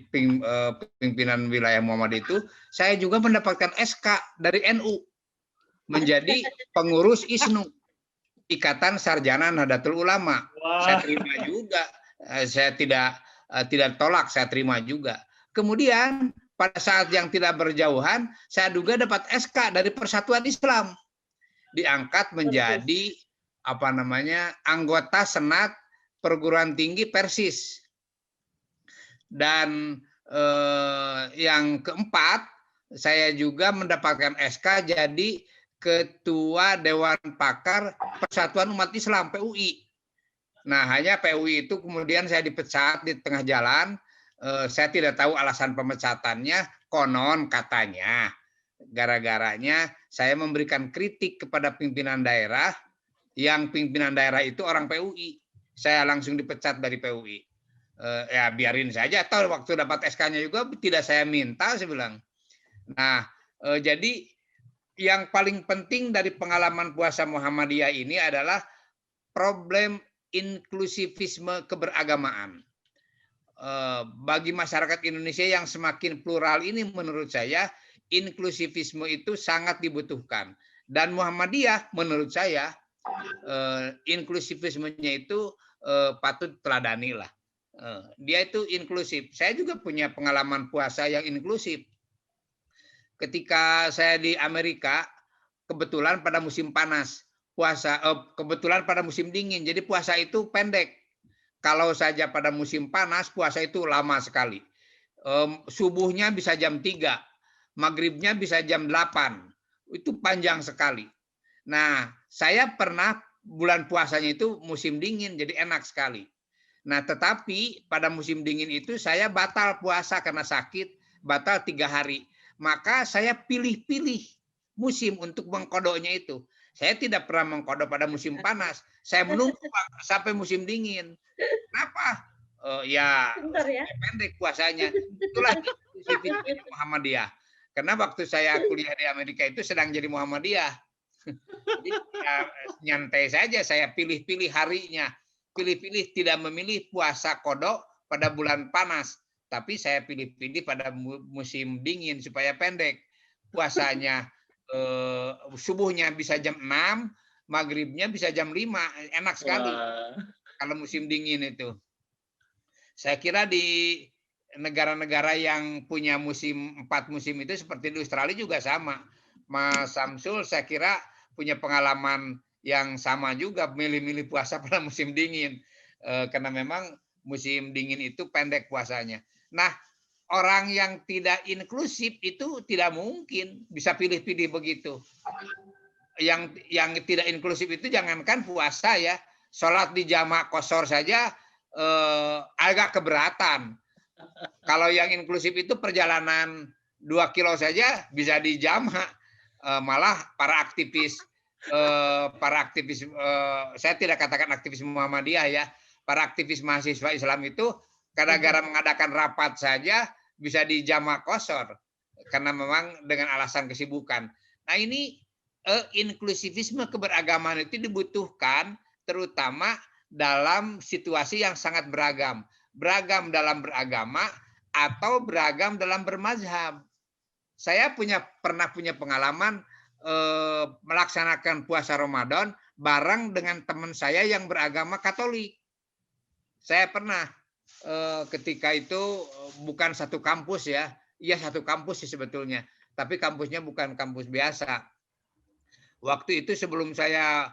pimpinan wilayah Muhammadiyah itu, saya juga mendapatkan SK dari NU menjadi pengurus ISNU, Ikatan Sarjana Nahdlatul Ulama. Wah. Saya terima juga, saya tidak tolak, saya terima juga. Kemudian pada saat yang tidak berjauhan, saya juga dapat SK dari Persatuan Islam, diangkat menjadi anggota Senat Perguruan Tinggi Persis. Dan yang keempat, saya juga mendapatkan SK jadi Ketua Dewan Pakar Persatuan Umat Islam PUI. Nah, hanya PUI itu kemudian saya dipecat di tengah jalan. Saya tidak tahu alasan pemecatannya, konon katanya gara-garanya saya memberikan kritik kepada pimpinan daerah, yang pimpinan daerah itu orang PUI. Saya langsung dipecat dari PUI. Ya biarin saja, atau waktu dapat SK-nya juga tidak saya minta, saya bilang. Nah, jadi yang paling penting dari pengalaman puasa Muhammadiyah ini adalah problem inklusivisme keberagamaan. Bagi masyarakat Indonesia yang semakin plural ini, menurut saya inklusivisme itu sangat dibutuhkan. Dan Muhammadiyah menurut saya inklusivismenya itu patut teladani lah. Dia itu inklusif. Saya juga punya pengalaman puasa yang inklusif. Ketika saya di Amerika, kebetulan pada musim panas, kebetulan pada musim dingin, jadi puasa itu pendek. Kalau saja pada musim panas, puasa itu lama sekali. Subuhnya bisa jam 3, maghribnya bisa jam 8. Itu panjang sekali. Nah, saya pernah bulan puasanya itu musim dingin, jadi enak sekali. Nah, tetapi pada musim dingin itu saya batal puasa karena sakit, batal 3 hari. Maka saya pilih-pilih musim untuk mengkodoknya itu. Saya tidak pernah mengkodok pada musim panas. Saya menunggu sampai musim dingin. Kenapa? Ya pendek puasanya. Itulah inklusivitas Muhammadiyah. Karena waktu saya kuliah di Amerika itu sedang jadi Muhammadiyah. Jadi ya, nyantai saja, saya pilih-pilih harinya. Pilih-pilih, tidak memilih puasa kodok pada bulan panas. Tapi saya pilih-pilih pada musim dingin supaya pendek. Puasanya subuhnya bisa jam 6, maghribnya bisa jam 5. Enak sekali. Kalau musim dingin itu. Saya kira di negara-negara yang punya 4 musim itu seperti di Australia juga sama. Mas Samsul saya kira punya pengalaman yang sama juga, milih-milih puasa pada musim dingin. Karena memang musim dingin itu pendek puasanya. Nah, orang yang tidak inklusif itu tidak mungkin bisa pilih-pilih begitu. Yang tidak inklusif itu jangankan puasa ya, sholat di jamak qashar saja agak keberatan. Kalau yang inklusif itu perjalanan 2 kilo saja bisa di jamak. Malah para aktivis saya tidak katakan aktivis Muhammadiyah ya, para aktivis mahasiswa Islam itu gara-gara mengadakan rapat saja bisa di jamak qashar karena memang dengan alasan kesibukan. Nah, ini inklusivisme keberagaman itu dibutuhkan terutama dalam situasi yang sangat beragam. Beragam dalam beragama atau beragam dalam bermazhab. Saya pernah punya pengalaman melaksanakan puasa Ramadan bareng dengan teman saya yang beragama Katolik. Saya pernah ketika itu bukan satu kampus ya, iya satu kampus sih sebetulnya, tapi kampusnya bukan kampus biasa. Waktu itu sebelum saya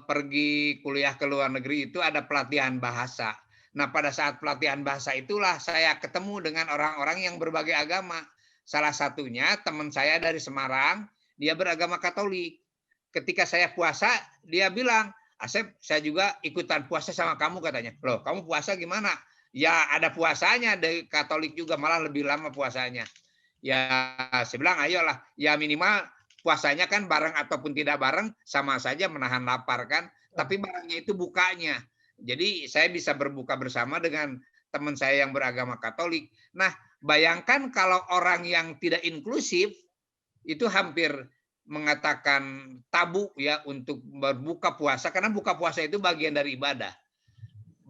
pergi kuliah ke luar negeri itu ada pelatihan bahasa. Nah, pada saat pelatihan bahasa itulah saya ketemu dengan orang-orang yang berbagai agama. Salah satunya teman saya dari Semarang, dia beragama Katolik. Ketika saya puasa, dia bilang, Asep, saya juga ikutan puasa sama kamu katanya. Loh, kamu puasa gimana? Ya ada puasanya dari Katolik juga, malah lebih lama puasanya. Ya saya bilang, ayolah, ya minimal puasanya kan bareng ataupun tidak bareng sama saja menahan lapar kan, tapi barangnya itu bukanya. Jadi saya bisa berbuka bersama dengan teman saya yang beragama Katolik. Nah, bayangkan kalau orang yang tidak inklusif itu hampir mengatakan tabu ya untuk berbuka puasa, karena buka puasa itu bagian dari ibadah.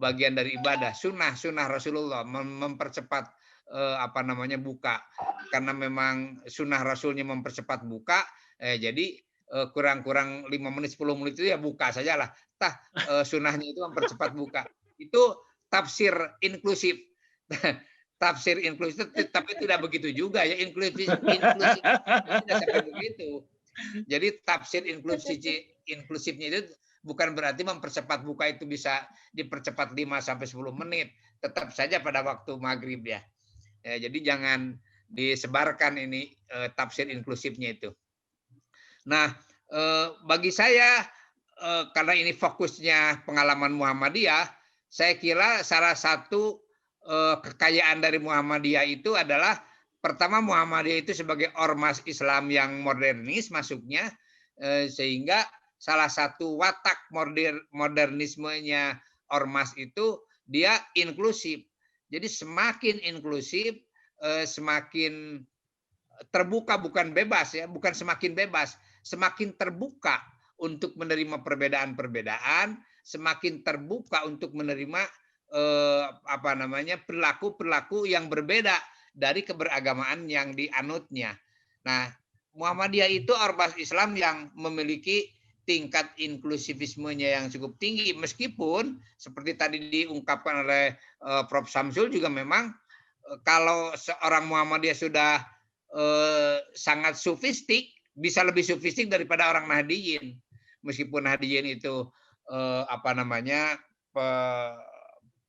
Bagian dari ibadah, sunnah Rasulullah mempercepat buka, karena memang sunnah Rasulnya mempercepat buka, jadi kurang-kurang 5 menit 10 menit itu ya buka sajalah. Sunnahnya itu mempercepat buka. Itu tafsir inklusif. Tafsir inklusif, tapi tidak begitu juga ya, inklusif tidak sampai begitu. Jadi tafsir inklusifnya itu bukan berarti mempercepat buka itu bisa dipercepat 5 sampai 10 menit, tetap saja pada waktu maghrib ya. Jadi jangan disebarkan ini tafsir inklusifnya itu. Nah, bagi saya karena ini fokusnya pengalaman Muhammadiyah, saya kira salah satu kekayaan dari Muhammadiyah itu adalah pertama, Muhammadiyah itu sebagai ormas Islam yang modernis masuknya, sehingga salah satu watak modernismenya ormas itu dia inklusif. Jadi semakin inklusif, semakin terbuka, bukan bebas ya, bukan semakin bebas, semakin terbuka untuk menerima perbedaan-perbedaan, semakin terbuka untuk menerima perilaku-perilaku yang berbeda dari keberagamaan yang dianutnya. Nah, Muhammadiyah itu ormas Islam yang memiliki tingkat inklusivismenya yang cukup tinggi, meskipun seperti tadi diungkapkan oleh Prof. Samsul juga memang kalau seorang Muhammadiyah sudah sangat sufistik, bisa lebih sufistik daripada orang Nahdiyin. Meskipun Nahdiyin itu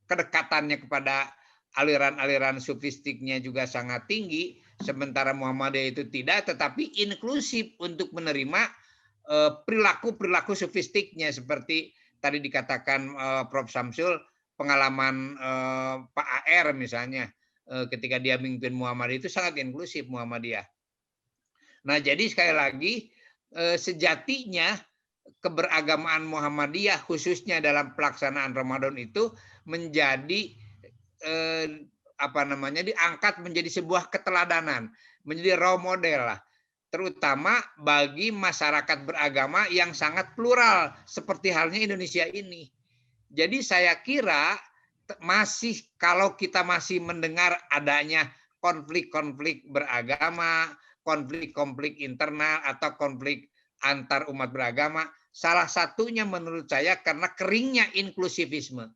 kedekatannya kepada aliran-aliran sufistiknya juga sangat tinggi, sementara Muhammadiyah itu tidak, tetapi inklusif untuk menerima perilaku-perilaku sufistiknya, seperti tadi dikatakan Prof. Samsul, pengalaman Pak AR misalnya, ketika dia memimpin Muhammadiyah itu sangat inklusif Muhammadiyah. Nah, jadi sekali lagi sejatinya keberagamaan Muhammadiyah khususnya dalam pelaksanaan Ramadan itu menjadi diangkat menjadi sebuah keteladanan, menjadi role model lah, terutama bagi masyarakat beragama yang sangat plural seperti halnya Indonesia ini. Jadi saya kira kalau kita masih mendengar adanya konflik-konflik beragama, konflik-konflik internal atau konflik antar umat beragama, salah satunya menurut saya karena keringnya inklusivisme.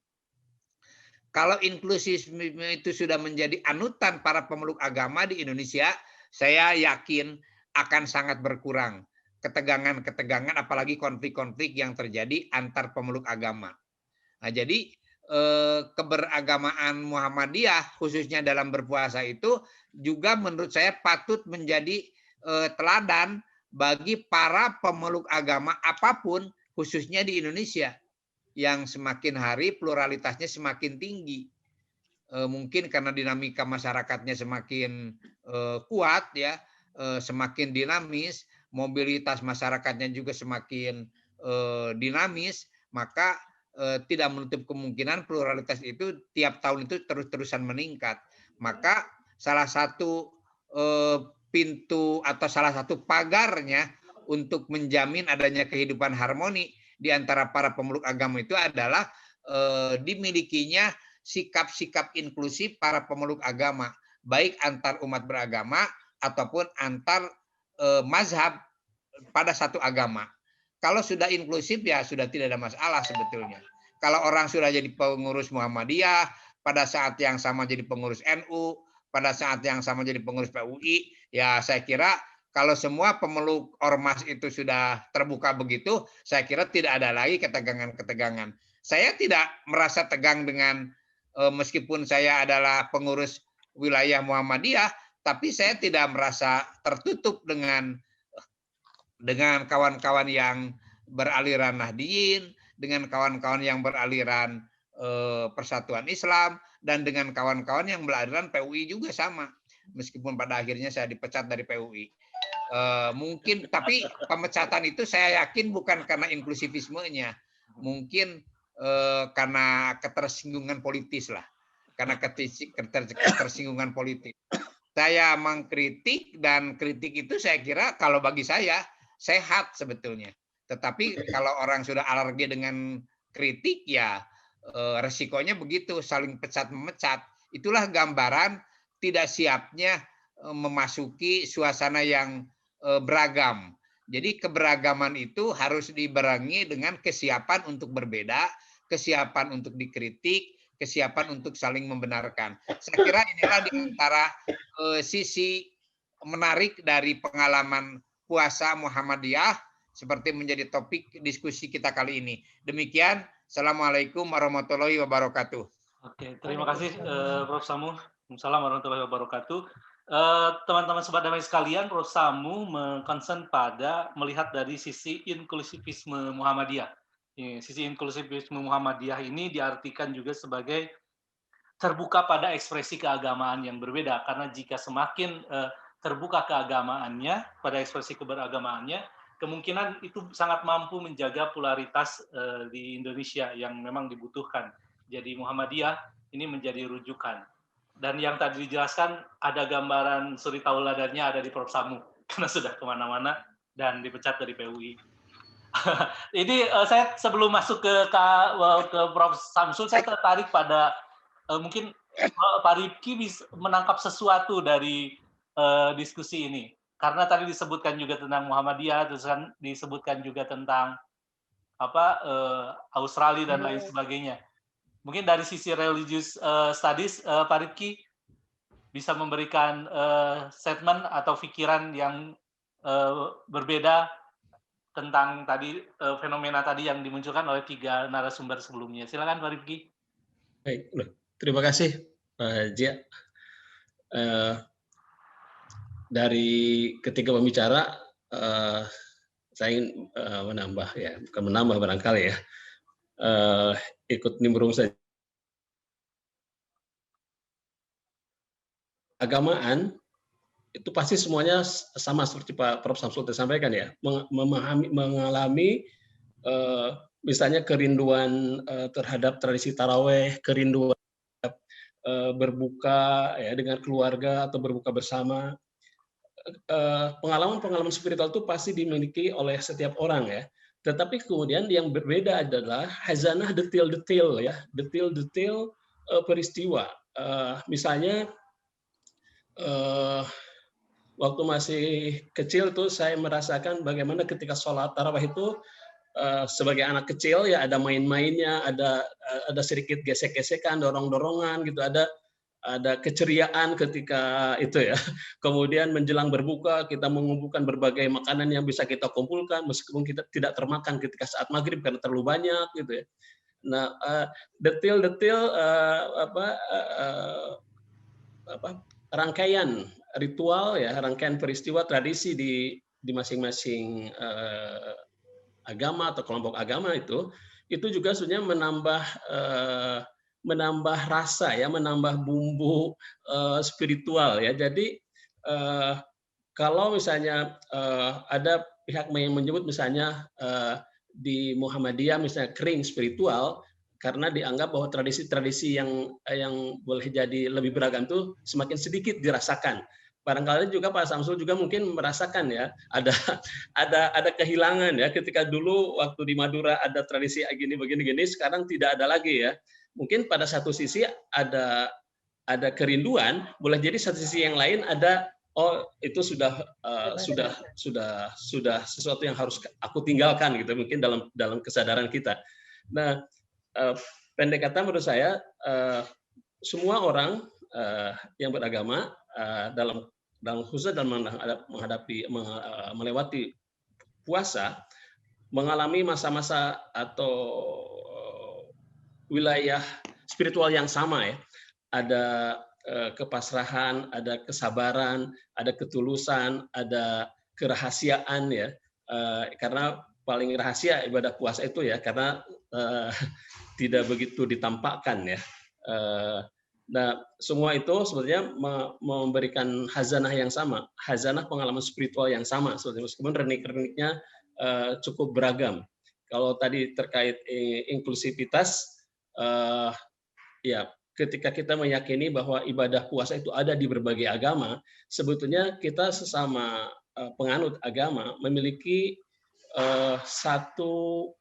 Kalau inklusisme itu sudah menjadi anutan para pemeluk agama di Indonesia, saya yakin akan sangat berkurang ketegangan-ketegangan, apalagi konflik-konflik yang terjadi antar pemeluk agama. Nah, jadi keberagamaan Muhammadiyah khususnya dalam berpuasa itu juga menurut saya patut menjadi teladan bagi para pemeluk agama apapun, khususnya di Indonesia, yang semakin hari pluralitasnya semakin tinggi. Mungkin karena dinamika masyarakatnya semakin kuat ya, semakin dinamis, mobilitas masyarakatnya juga semakin dinamis, maka tidak menutup kemungkinan pluralitas itu tiap tahun itu terus-terusan meningkat. Maka salah satu pintu atau salah satu pagarnya untuk menjamin adanya kehidupan harmoni di antara para pemeluk agama itu adalah dimilikinya sikap-sikap inklusif para pemeluk agama, baik antar umat beragama ataupun antar mazhab pada satu agama. Kalau sudah inklusif ya sudah tidak ada masalah sebetulnya. Kalau orang sudah jadi pengurus Muhammadiyah, pada saat yang sama jadi pengurus NU, pada saat yang sama jadi pengurus PUI, ya saya kira kalau semua pemeluk ormas itu sudah terbuka begitu, saya kira tidak ada lagi ketegangan-ketegangan. Saya tidak merasa tegang dengan meskipun saya adalah pengurus wilayah Muhammadiyah, tapi saya tidak merasa tertutup dengan kawan-kawan yang beraliran Nahdiyin, dengan kawan-kawan yang beraliran Persatuan Islam, dan dengan kawan-kawan yang beraliran PUI juga sama. Meskipun pada akhirnya saya dipecat dari PUI. Mungkin, tapi pemecatan itu saya yakin bukan karena inklusivismenya, mungkin karena ketersinggungan politis lah, karena ketersinggungan politik. Saya mengkritik, dan kritik itu saya kira kalau bagi saya sehat sebetulnya. Tetapi kalau orang sudah alergi dengan kritik, ya resikonya begitu, saling pecat-memecat. Itulah gambaran tidak siapnya memasuki suasana yang beragam. Jadi keberagaman itu harus dibarengi dengan kesiapan untuk berbeda, kesiapan untuk dikritik, kesiapan untuk saling membenarkan. Saya kira inilah di antara sisi menarik dari pengalaman puasa Muhammadiyah seperti menjadi topik diskusi kita kali ini. Demikian, Assalamualaikum warahmatullahi wabarakatuh. Oke, terima kasih Prof. Samu. Assalamualaikum warahmatullahi wabarakatuh. Teman-teman sobat damai sekalian, Prof. Samu mengkonsen pada melihat dari sisi inklusivisme Muhammadiyah. Sisi inklusivisme Muhammadiyah ini diartikan juga sebagai terbuka pada ekspresi keagamaan yang berbeda, karena jika semakin terbuka keagamaannya, pada ekspresi keberagamaannya, kemungkinan itu sangat mampu menjaga polaritas di Indonesia yang memang dibutuhkan. Jadi Muhammadiyah ini menjadi rujukan. Dan yang tadi dijelaskan, ada gambaran suri tauladannya ada di Prof. Samu, karena sudah kemana-mana dan dipecat dari PUI. Ini saya sebelum masuk ke Prof. Samsul, saya tertarik pada mungkin Pak Rifki bisa menangkap sesuatu dari diskusi ini. Karena tadi disebutkan juga tentang Muhammadiyah, terus kan disebutkan juga tentang Australia dan lain sebagainya. Mungkin dari sisi religious studies, Pak Rifki bisa memberikan statement atau pikiran yang berbeda tentang tadi fenomena tadi yang dimunculkan oleh 3 narasumber sebelumnya. Silakan Pak Rifki. Baik, terima kasih Pak Jia. Dari ketiga pembicara, saya ingin menambah, ya bukan menambah barangkali ya, ikut nimbrung saja. Agamaan itu pasti semuanya sama seperti Pak Prof. Samsul sampaikan ya, mengalami misalnya kerinduan terhadap tradisi taraweh, kerinduan berbuka ya dengan keluarga atau berbuka bersama. Pengalaman-pengalaman spiritual itu pasti dimiliki oleh setiap orang ya. Tetapi kemudian yang berbeda adalah hazanah detail-detail ya, detail-detail peristiwa. Misalnya waktu masih kecil tuh saya merasakan bagaimana ketika sholat tarawih itu sebagai anak kecil ya ada main-mainnya, ada sedikit gesek-gesekan, dorong-dorongan gitu, ada keceriaan ketika itu ya. Kemudian menjelang berbuka kita mengumpulkan berbagai makanan yang bisa kita kumpulkan meskipun kita tidak termakan ketika saat maghrib karena terlalu banyak gitu ya. Nah, detail-detail rangkaian ritual ya, rangkaian peristiwa tradisi di masing-masing agama atau kelompok agama itu juga sebenarnya menambah rasa ya, menambah bumbu spiritual ya. Jadi kalau misalnya ada pihak yang menyebut misalnya di Muhammadiyah misalnya kering spiritual, karena dianggap bahwa tradisi-tradisi yang boleh jadi lebih beragam itu semakin sedikit dirasakan. Barangkali juga Pak Samsul juga mungkin merasakan ya, ada kehilangan ya, ketika dulu waktu di Madura ada tradisi begini-gini, sekarang tidak ada lagi ya. Mungkin pada satu sisi ada kerinduan, boleh jadi satu sisi yang lain ada itu sudah sesuatu yang harus aku tinggalkan gitu, mungkin dalam kesadaran kita. Nah, pendek kata menurut saya semua orang yang beragama dalam khusus dalam melewati puasa mengalami masa-masa atau wilayah spiritual yang sama ya. Ada kepasrahan, ada kesabaran, ada ketulusan, ada kerahasiaan ya. Karena paling rahasia ibadah puasa itu ya, karena tidak begitu ditampakkan ya. Nah, semua itu sebetulnya memberikan hazanah yang sama, hazanah pengalaman spiritual yang sama, sebetulnya meskipun renik-reniknya cukup beragam. Kalau tadi terkait inklusivitas, ya ketika kita meyakini bahwa ibadah puasa itu ada di berbagai agama, sebetulnya kita sesama penganut agama memiliki satu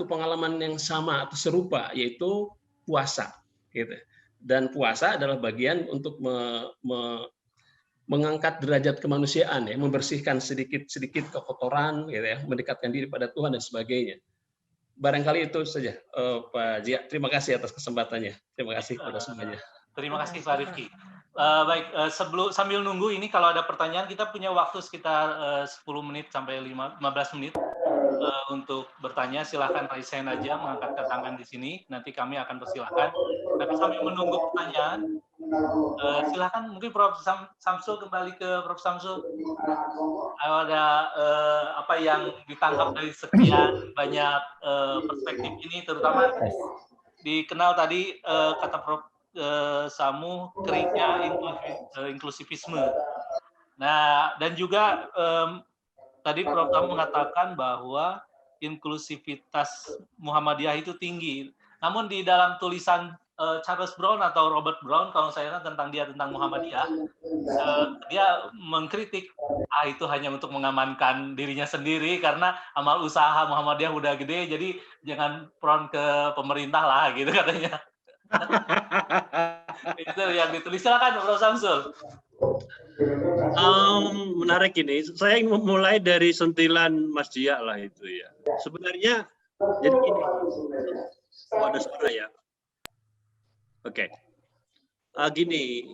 pengalaman yang sama atau serupa, yaitu puasa. Gitu. Dan puasa adalah bagian untuk mengangkat derajat kemanusiaan, ya, membersihkan sedikit kekotoran, gitu ya, mendekatkan diri pada Tuhan dan sebagainya. Barangkali itu saja, Pak Zia. Terima kasih atas kesempatannya. Terima kasih kepada semuanya. Terima kasih Pak Rifki. Baik, sambil nunggu ini kalau ada pertanyaan, kita punya waktu sekitar 10 menit sampai 15 menit untuk bertanya. Silahkan raise hand aja, mengangkat tangan di sini. Nanti kami akan persilahkan. Tapi sambil menunggu pertanyaan, silahkan mungkin Prof. Samsul, kembali ke Prof. Samsul. Ada apa yang ditangkap dari sekian banyak perspektif ini, terutama dikenal tadi kata Prof. Samu, keringnya inklusivisme. Nah, dan juga tadi Prof. Samu mengatakan bahwa inklusivitas Muhammadiyah itu tinggi. Namun di dalam tulisan Charles Brown atau Robert Brown, kalau saya tentang Muhammadiyah, dia mengkritik, itu hanya untuk mengamankan dirinya sendiri karena amal usaha Muhammadiyah udah gede, jadi jangan front ke pemerintah lah, gitu katanya. Itu yang ditulis. Silakan Prof. Samsul. Menarik ini. Saya ingin mulai dari sentilan Mas Dia lah itu ya. Sebenarnya jadi gini. Ada suara ya. Oke. Gini,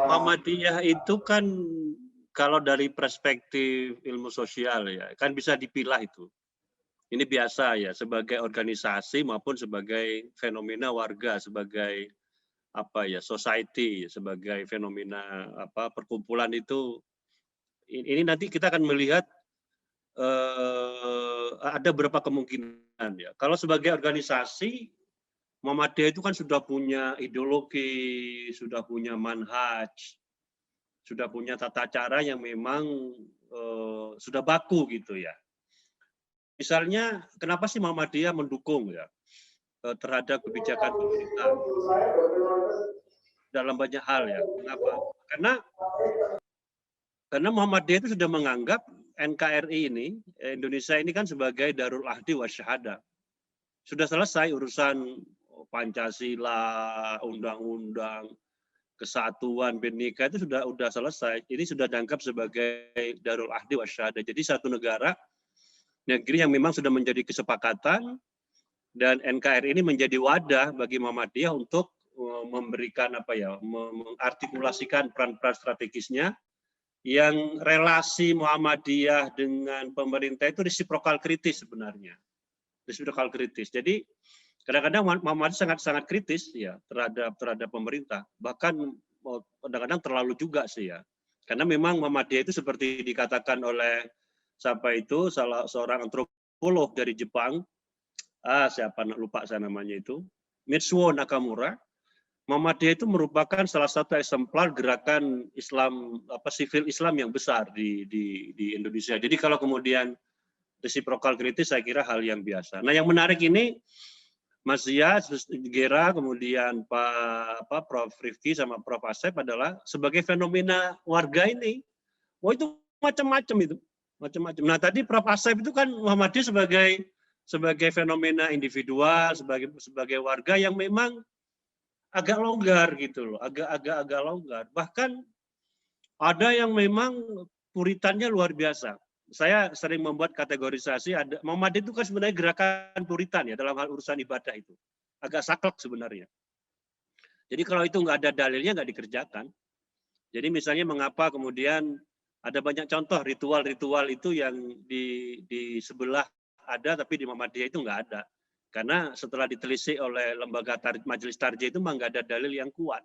Muhammadiyah itu kan kalau dari perspektif ilmu sosial ya, kan bisa dipilah itu. Ini biasa ya, sebagai organisasi maupun sebagai fenomena warga, sebagai apa ya, society, sebagai fenomena apa perkumpulan itu. Ini nanti kita akan melihat ada beberapa kemungkinan ya. Kalau sebagai organisasi, Muhammadiyah itu kan sudah punya ideologi, sudah punya manhaj, sudah punya tata cara yang memang sudah baku gitu ya. Misalnya, kenapa sih Muhammadiyah mendukung ya terhadap kebijakan pemerintah dalam banyak hal ya? Kenapa? Karena Muhammadiyah itu sudah menganggap NKRI ini, Indonesia ini kan sebagai Darul Ahdi wa Syahadah. Sudah selesai urusan Pancasila, undang-undang, kesatuan, Bhinneka itu sudah selesai. Ini sudah dianggap sebagai Darul Ahdi wa Syahadah. Jadi satu negeri yang memang sudah menjadi kesepakatan, dan NKRI ini menjadi wadah bagi Muhammadiyah untuk memberikan apa ya, mengartikulasikan peran-peran strategisnya, yang relasi Muhammadiyah dengan pemerintah itu resiprokal kritis sebenarnya. Resiprokal kritis. Jadi kadang-kadang Muhammadiyah sangat kritis ya terhadap pemerintah. Bahkan kadang-kadang terlalu juga sih ya. Karena memang Muhammadiyah itu seperti dikatakan oleh siapa itu, salah seorang antropolog dari Jepang, siapa lupa saya namanya itu, Mitsuo Nakamura. Muhammadiyah itu merupakan salah satu eksemplar gerakan Islam, sivil Islam yang besar di Indonesia. Jadi kalau kemudian resiprokal kritis, saya kira hal yang biasa. Nah, yang menarik ini Mas Zia, Gera, kemudian Prof. Rifki sama Prof. Asep adalah sebagai fenomena warga ini. Itu macam-macam itu. Macam-macam. Nah, tadi Prof. Asep itu kan Muhammadiyah sebagai fenomena individual, sebagai warga yang memang agak longgar gitu loh, agak longgar. Bahkan ada yang memang puritannya luar biasa. Saya sering membuat kategorisasi, Muhammadiyah itu kan sebenarnya gerakan puritan ya dalam hal urusan ibadah itu. Agak saklek sebenarnya. Jadi kalau itu nggak ada dalilnya nggak dikerjakan. Jadi misalnya mengapa kemudian ada banyak contoh ritual-ritual itu yang di sebelah ada tapi di Muhammadiyah itu nggak ada. Karena setelah ditelisik oleh lembaga majelis tarjih itu memang nggak ada dalil yang kuat.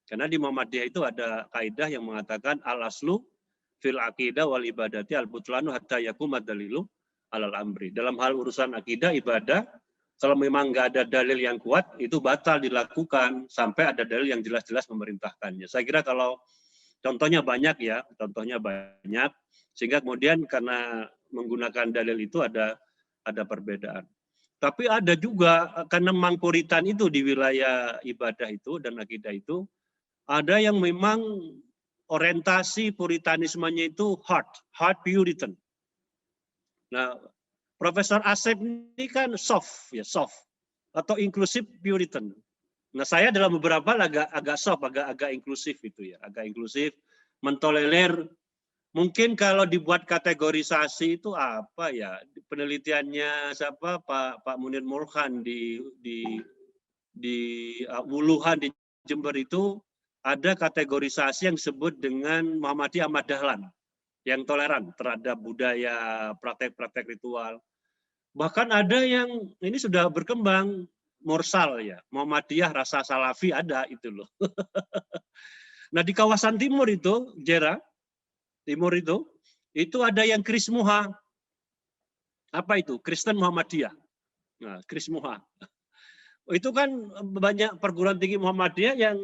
Karena di Muhammadiyah itu ada kaidah yang mengatakan al-aslu fil aqidah wal ibadati al-butlanu hatta yakum ad-dalilu alal amri. Dalam hal urusan akidah, ibadah, Kalau memang nggak ada dalil yang kuat, itu batal dilakukan sampai ada dalil yang jelas-jelas memerintahkannya. Saya kira kalau contohnya banyak ya, contohnya banyak, sehingga kemudian karena menggunakan dalil itu ada perbedaan. Tapi ada juga karena memang puritan itu di wilayah ibadah itu dan akidah itu, ada yang memang orientasi puritanismenya itu hard Puritan. Nah, Profesor Asep ini kan soft atau inklusif Puritan. Nah, saya dalam beberapa agak soft, agak inklusif itu ya, agak inklusif, mentolerir. Mungkin kalau dibuat kategorisasi itu apa ya? Penelitiannya siapa Pak Munir Mulkhan di Wuluhan di Jember itu ada kategorisasi yang disebut dengan Muhammadiyah Ahmad Dahlan yang toleran terhadap budaya, praktek-praktek ritual. Bahkan ada yang ini sudah berkembang Mursal ya, Muhammadiyah rasa Salafi ada itu loh. Nah di kawasan timur itu, Jera, timur itu ada yang Krismuha. Apa itu? Kristen Muhammadiyah. Nah, Krismuha. Itu kan banyak perguruan tinggi Muhammadiyah yang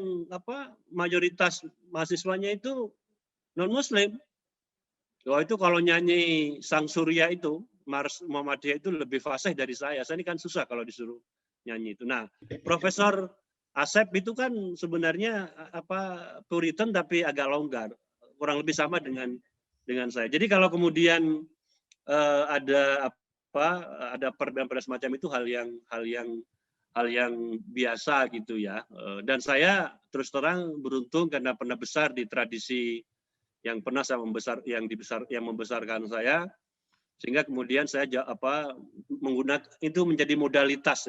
mayoritas mahasiswanya itu non-Muslim. Wah itu kalau nyanyi Sang Surya itu, Mars Muhammadiyah itu lebih fasih dari saya. Saya ini kan susah kalau disuruh nyanyi itu. Nah, Profesor Asep itu kan sebenarnya Puritan tapi agak longgar, kurang lebih sama dengan saya. Jadi kalau kemudian ada perbedaan semacam itu hal yang biasa gitu ya. Dan saya terus terang beruntung karena pernah besar di tradisi yang pernah yang membesarkan saya, sehingga kemudian saya menggunakan itu menjadi modalitas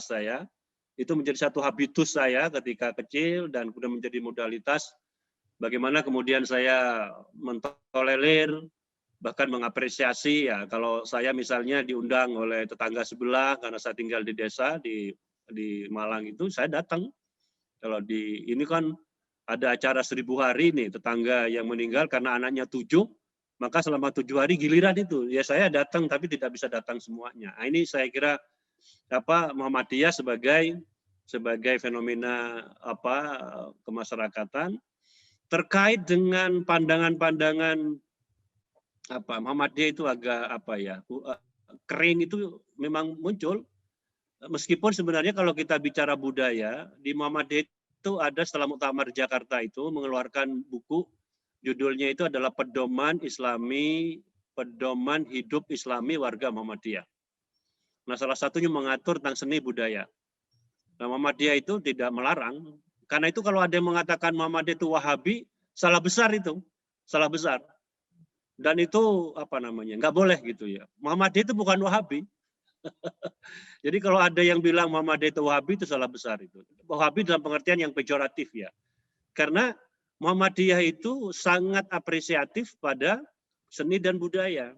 saya. Itu menjadi satu habitus saya ketika kecil dan kemudian menjadi modalitas bagaimana kemudian saya mentolerir bahkan mengapresiasi ya kalau saya misalnya diundang oleh tetangga sebelah karena saya tinggal di desa di Malang itu saya datang. Kalau ini kan ada acara 1000 hari nih tetangga yang meninggal karena anaknya 7, maka selama 7 hari giliran itu ya saya datang tapi tidak bisa datang semuanya. Nah, ini saya kira Muhammadiyah sebagai fenomena kemasyarakatan terkait dengan pandangan-pandangan Muhammadiyah itu agak kering itu memang muncul, meskipun sebenarnya kalau kita bicara budaya di Muhammadiyah itu ada setelah Muktamar Jakarta itu mengeluarkan buku judulnya itu adalah Pedoman Hidup Islami Warga Muhammadiyah. Nah salah satunya mengatur tentang seni budaya. Nah, Muhammadiyah itu tidak melarang, karena itu kalau ada yang mengatakan Muhammadiyah itu Wahabi, salah besar itu, salah besar. Dan itu nggak boleh gitu ya. Muhammadiyah itu bukan Wahabi. Jadi kalau ada yang bilang Muhammadiyah itu Wahabi itu salah besar itu. Wahabi dalam pengertian yang pejoratif ya. Karena Muhammadiyah itu sangat apresiatif pada seni dan budaya.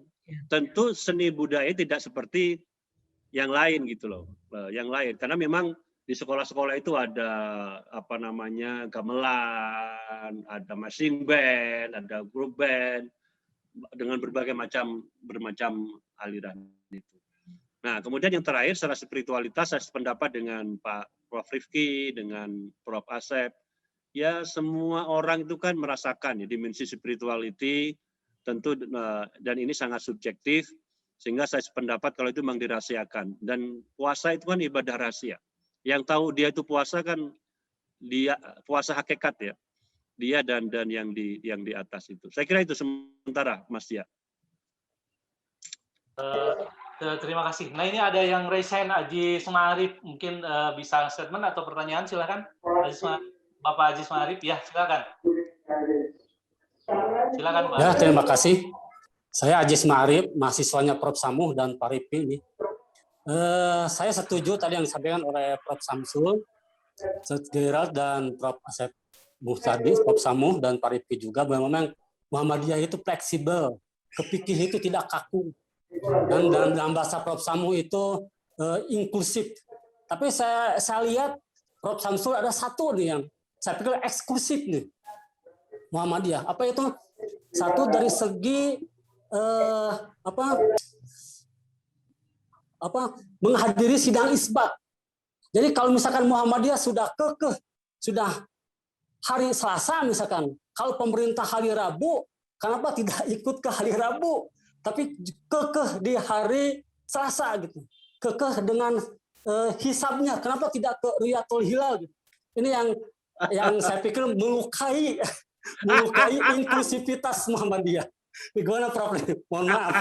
Tentu seni budaya tidak seperti yang lain gitu loh. Yang lain karena memang di sekolah-sekolah itu ada gamelan, ada marching band, ada grup band dengan bermacam aliran itu. Nah, kemudian yang terakhir secara spiritualitas saya sependapat dengan Pak Prof Rifki, dengan Prof Asep. Ya semua orang itu kan merasakan ya dimensi spirituality tentu dan ini sangat subjektif sehingga saya sependapat kalau itu memang dirahasiakan dan puasa itu kan ibadah rahasia. Yang tahu dia itu puasa kan dia puasa hakikat ya. Dia dan yang di atas itu. Saya kira itu sementara Mas Tia. Terima kasih. Nah ini ada yang raise hand Aziz Ma'arif, mungkin bisa statement atau pertanyaan silakan. Bapak Aziz Ma'arif, ya silakan. Silakan Pak. Ya terima kasih. Saya Aziz Ma'arif, mahasiswanya Prof Samuh dan Pak Rifki ini. Saya setuju tadi yang disampaikan oleh Prof Samsul, Gerald dan Prof Asep Muhtadi, Prof Samuh dan Pak Rifki juga bahwa memang Muhammadiyah itu fleksibel, kepikir itu tidak kaku. Dan dalam bahasa Prof Samuh itu inklusif. Tapi saya lihat Prof Samsul ada satu nih yang saya pikir eksklusif nih. Muhammadiyah. Apa itu? Satu dari segi menghadiri sidang isbat. Jadi kalau misalkan Muhammadiyah sudah kekeh, sudah hari Selasa misalkan, kalau pemerintah hari Rabu, kenapa tidak ikut ke hari Rabu, tapi kekeh di hari Selasa gitu, kekeh dengan hisabnya, kenapa tidak ke Ruyatul Hilal gitu. Ini yang saya pikir melukai inklusivitas Muhammadiyah. Gimana Prof? Mohon maaf.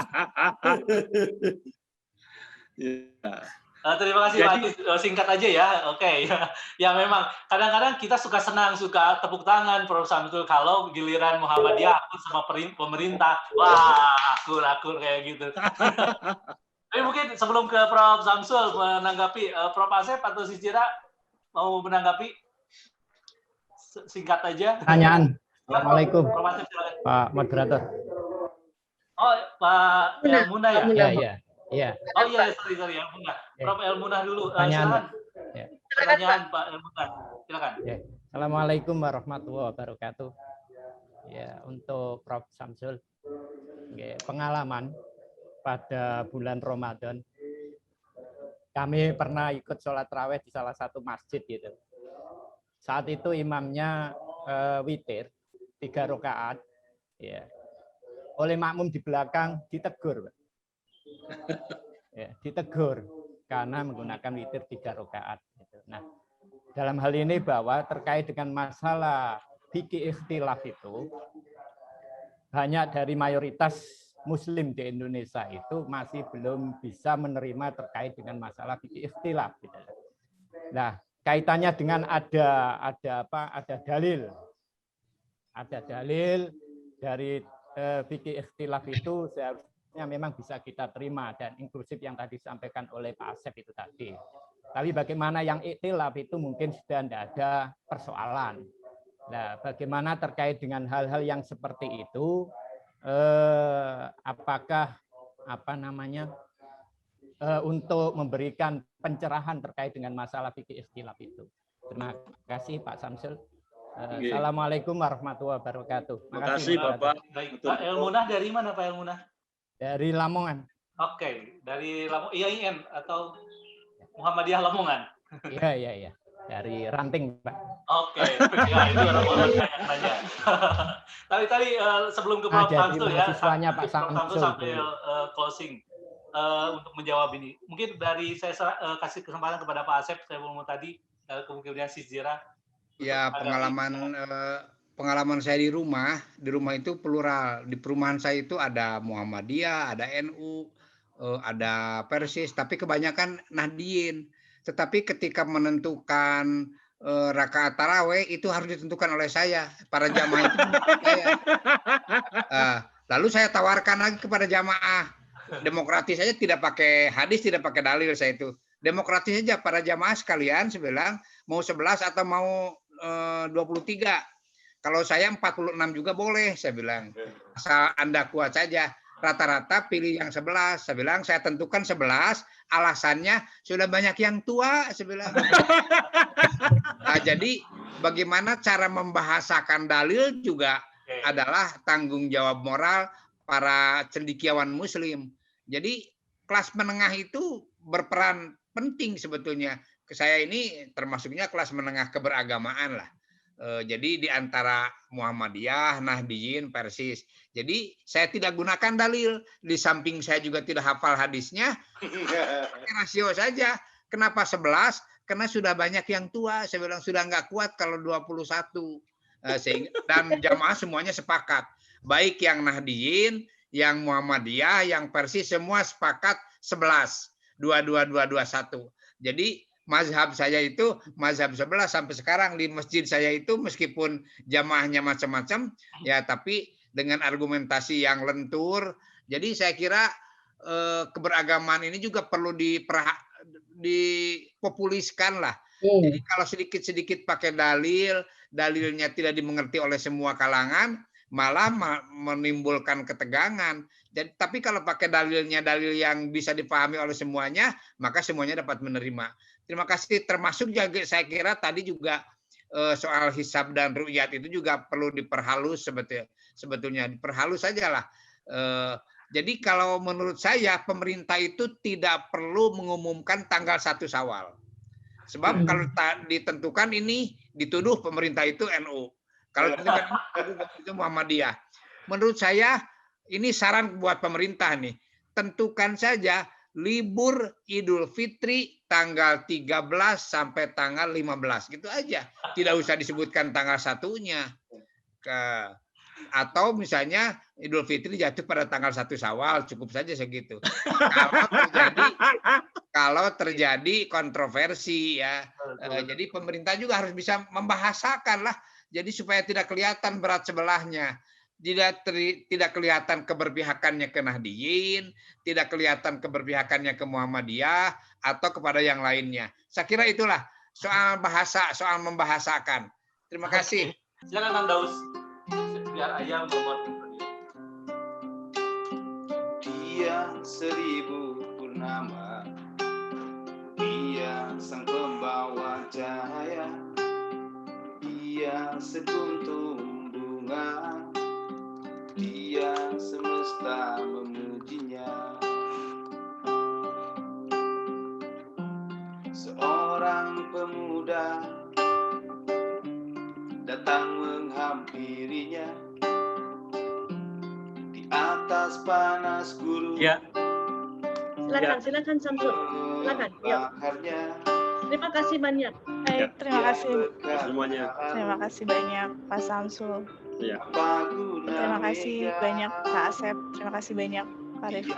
Terima kasih Pak Aziz. Singkat aja ya. Oke. Ya memang kadang-kadang kita suka senang, suka tepuk tangan Prof Samsul kalau giliran Muhammadiyah akur sama pemerintah. Wah, akur kayak gitu. Tapi mungkin sebelum ke Prof Samsul menanggapi, Prof Asep atau Sisjira mau menanggapi? Singkat aja. Pertanyaan. Assalamualaikum. Prof Asep, silakan. Pak Moderator. Oh, Pak Elmunah ya? Iya. Oh iya, sorry Elmunah. Prof Elmunah dulu. Pertanyaan. Pertanyaan Pak Elmunah. Silakan. Assalamualaikum warahmatullahi wabarakatuh. Ya, untuk Prof Samsul, pengalaman pada bulan Ramadan, kami pernah ikut sholat raweh di salah satu masjid gitu. Saat itu imamnya witir 3 rakaat, ya. Oleh makmum di belakang ditegur, ya, ditegur karena menggunakan witir 3 rakaat. Gitu. Nah, dalam hal ini bahwa terkait dengan masalah fikih ikhtilaf itu, banyak dari mayoritas Muslim di Indonesia itu masih belum bisa menerima terkait dengan masalah fikih ikhtilaf. Gitu. Nah, kaitannya dengan ada dalil, dari fikih ikhtilaf itu seharusnya memang bisa kita terima dan inklusif yang tadi disampaikan oleh Pak Asep itu tadi. Tapi bagaimana yang ikhtilaf itu mungkin sudah tidak ada persoalan. Nah, bagaimana terkait dengan hal-hal yang seperti itu, apakah untuk memberikan pencerahan terkait dengan masalah fikih ikhtilaf itu. Terima kasih Pak Samsul. Assalamualaikum warahmatullahi wabarakatuh. Terima kasih Bapak. Baik, Pak Elmunah dari mana Pak Elmunah? Dari Lamongan. Oke, dari Lamongan IAIN atau Muhammadiyah Lamongan? Iya. Dari Ranting, Pak. Oke, ya itu orang banyak. Tapi tadi sebelum ke Prof Samsul ya, Pak Samsul sambil closing untuk menjawab ini. Mungkin dari saya kasih kesempatan kepada Pak Asep, saya mau tadi kemungkinan Sisjira. Ya, pengalaman saya di rumah itu plural. Di perumahan saya itu ada Muhammadiyah, ada NU, ada Persis, tapi kebanyakan Nahdliyin. Tetapi ketika menentukan rakaat taraweh itu harus ditentukan oleh saya, para jamaah itu. Lalu saya tawarkan lagi kepada jamaah, demokratis saja, tidak pakai hadis, tidak pakai dalil saya itu. Demokratis saja para jamaah sekalian, saya bilang mau 11 atau mau 23. Kalau saya 46 juga boleh, saya bilang. Asal Anda kuat saja. Rata-rata pilih yang 11. Saya bilang saya tentukan 11, alasannya sudah banyak yang tua, saya bilang. Nah, jadi bagaimana cara membahasakan dalil juga adalah tanggung jawab moral para cendekiawan Muslim. Jadi kelas menengah itu berperan penting sebetulnya. Saya ini termasuknya kelas menengah keberagamaan lah. Jadi di antara Muhammadiyah, Nahdliyin, Persis. Jadi saya tidak gunakan dalil. Di samping saya juga tidak hafal hadisnya. Rasio saja. Kenapa 11? Karena sudah banyak yang tua. Saya bilang sudah nggak kuat kalau 21. Dan jamaah semuanya sepakat. Baik yang Nahdliyin, yang Muhammadiyah, yang Persis, semua sepakat 11. 22-21. Jadi mazhab saya itu mazhab 11 sampai sekarang di masjid saya itu meskipun jamaahnya macam-macam ya, tapi dengan argumentasi yang lentur. Jadi saya kira keberagaman ini juga perlu dipopuliskan lah. Jadi kalau sedikit-sedikit pakai dalilnya tidak dimengerti oleh semua kalangan, malah menimbulkan ketegangan. Tapi kalau pakai dalilnya dalil yang bisa dipahami oleh semuanya, maka semuanya dapat menerima. Terima kasih. Termasuk juga saya kira tadi juga soal hisab dan ru'yat itu juga perlu diperhalus sebetulnya. Diperhalus sajalah. Jadi kalau menurut saya pemerintah itu tidak perlu mengumumkan tanggal 1 Syawal. Sebab kalau ditentukan ini dituduh pemerintah itu NU. Kalau ditentukan itu Muhammadiyah. Menurut saya ini saran buat pemerintah nih. Tentukan saja libur Idul Fitri tanggal 13 sampai tanggal 15. Gitu aja. Tidak usah disebutkan tanggal satunya. Atau misalnya Idul Fitri jatuh pada tanggal 1 Syawal, cukup saja segitu. Kalau terjadi kontroversi ya, jadi pemerintah juga harus bisa membahasakan lah, jadi supaya tidak kelihatan berat sebelahnya, tidak kelihatan keberpihakannya ke Nahdliyin, tidak kelihatan keberpihakannya ke Muhammadiyah atau kepada yang lainnya. Saya kira itulah soal bahasa, soal membahasakan. Terima kasih. Silakan Kang Daus. Biar ayam membuat dia 1000 purnama, dia sang pembawa cahaya, dia sekuntum bunga, dia semesta memujinya. Seorang pemuda datang menghampirinya di atas panas gurun. Ya. Silakan Samsul. Silakan. Yuk. Terima kasih banyak. Baik, terima kasih Semuanya. Terima kasih banyak Pak Samsul. Ya. Terima kasih banyak Pak Asep. Terima kasih banyak Pak Rifki.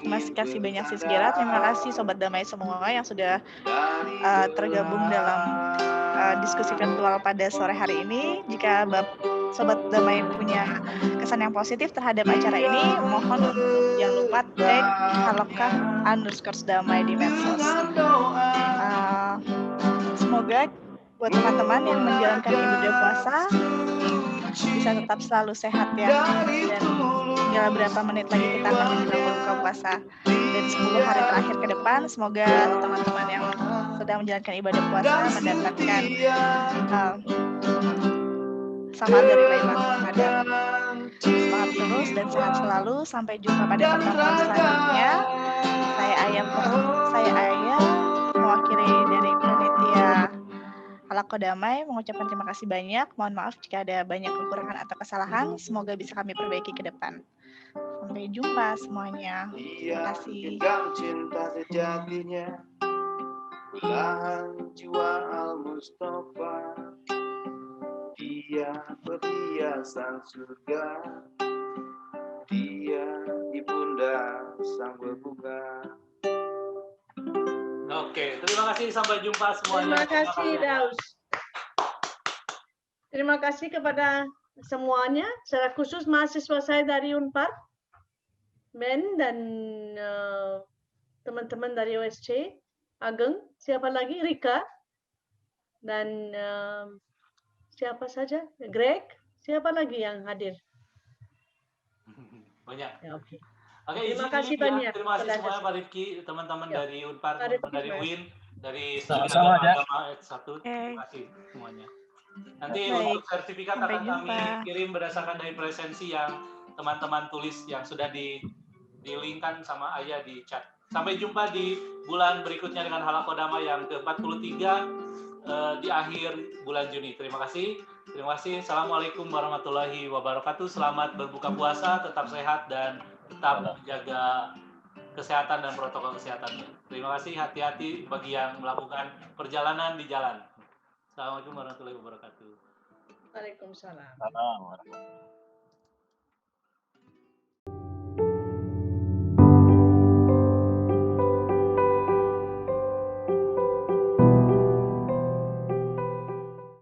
Terima kasih banyak Sisgera. Terima kasih Sobat Damai semua yang sudah tergabung dalam diskusi virtual pada sore hari ini. Jika Sobat Damai punya kesan yang positif terhadap acara ini, mohon jangan lupa tag @halokah_damai di medsos. Semoga buat teman-teman yang menjalankan ibadah puasa bisa tetap selalu sehat ya. Dan tinggal berapa menit lagi kita akan menjelang berbuka puasa. Dan 10 hari terakhir ke depan, semoga teman-teman yang sedang menjalankan ibadah puasa mendapatkan selamat dari Lailatul Qadar. Semangat terus dan sehat selalu. Sampai jumpa pada pertemuan selanjutnya. Saya Ayam mewakili dari panitia Halaqah Damai mengucapkan terima kasih banyak. Mohon maaf jika ada banyak kekurangan atau kesalahan. Semoga bisa kami perbaiki ke depan. Sampai jumpa semuanya. Terima kasih. Cinta sejatinya, belahan jiwa Al-Mustafa, dia perhiasan surga, dia ibunda sang berbunga. Oke, terima kasih. Sampai jumpa semuanya. Terima kasih Daus. Terima kasih kepada semuanya, secara khusus mahasiswa saya dari Unpar, Ben dan teman-teman dari OSC, Ageng, siapa lagi, Rika, dan siapa saja, Greg, siapa lagi yang hadir? Banyak. Ya, oke. Oke, Terima kasih banyak. Terima kasih semuanya Pak Rifki, teman-teman Ya. dari Unpar, teman-teman dari UIN, dari Sama-sama, Agama S1. Terima kasih semuanya. Nanti Baik. untuk sertifikat Sampai akan kami jumpa. kirim berdasarkan dari presensi yang teman-teman tulis yang sudah di-linkkan sama Ayah di chat. Sampai jumpa di bulan berikutnya dengan Halaqah Damai yang ke-43 di akhir bulan Juni. Terima kasih. Terima kasih. Assalamualaikum warahmatullahi wabarakatuh. Selamat berbuka puasa, tetap sehat dan tetap menjaga kesehatan dan protokol kesehatan. Terima kasih. Hati-hati bagi yang melakukan perjalanan di jalan. Assalamualaikum warahmatullahi wabarakatuh. Waalaikumsalam. Salam.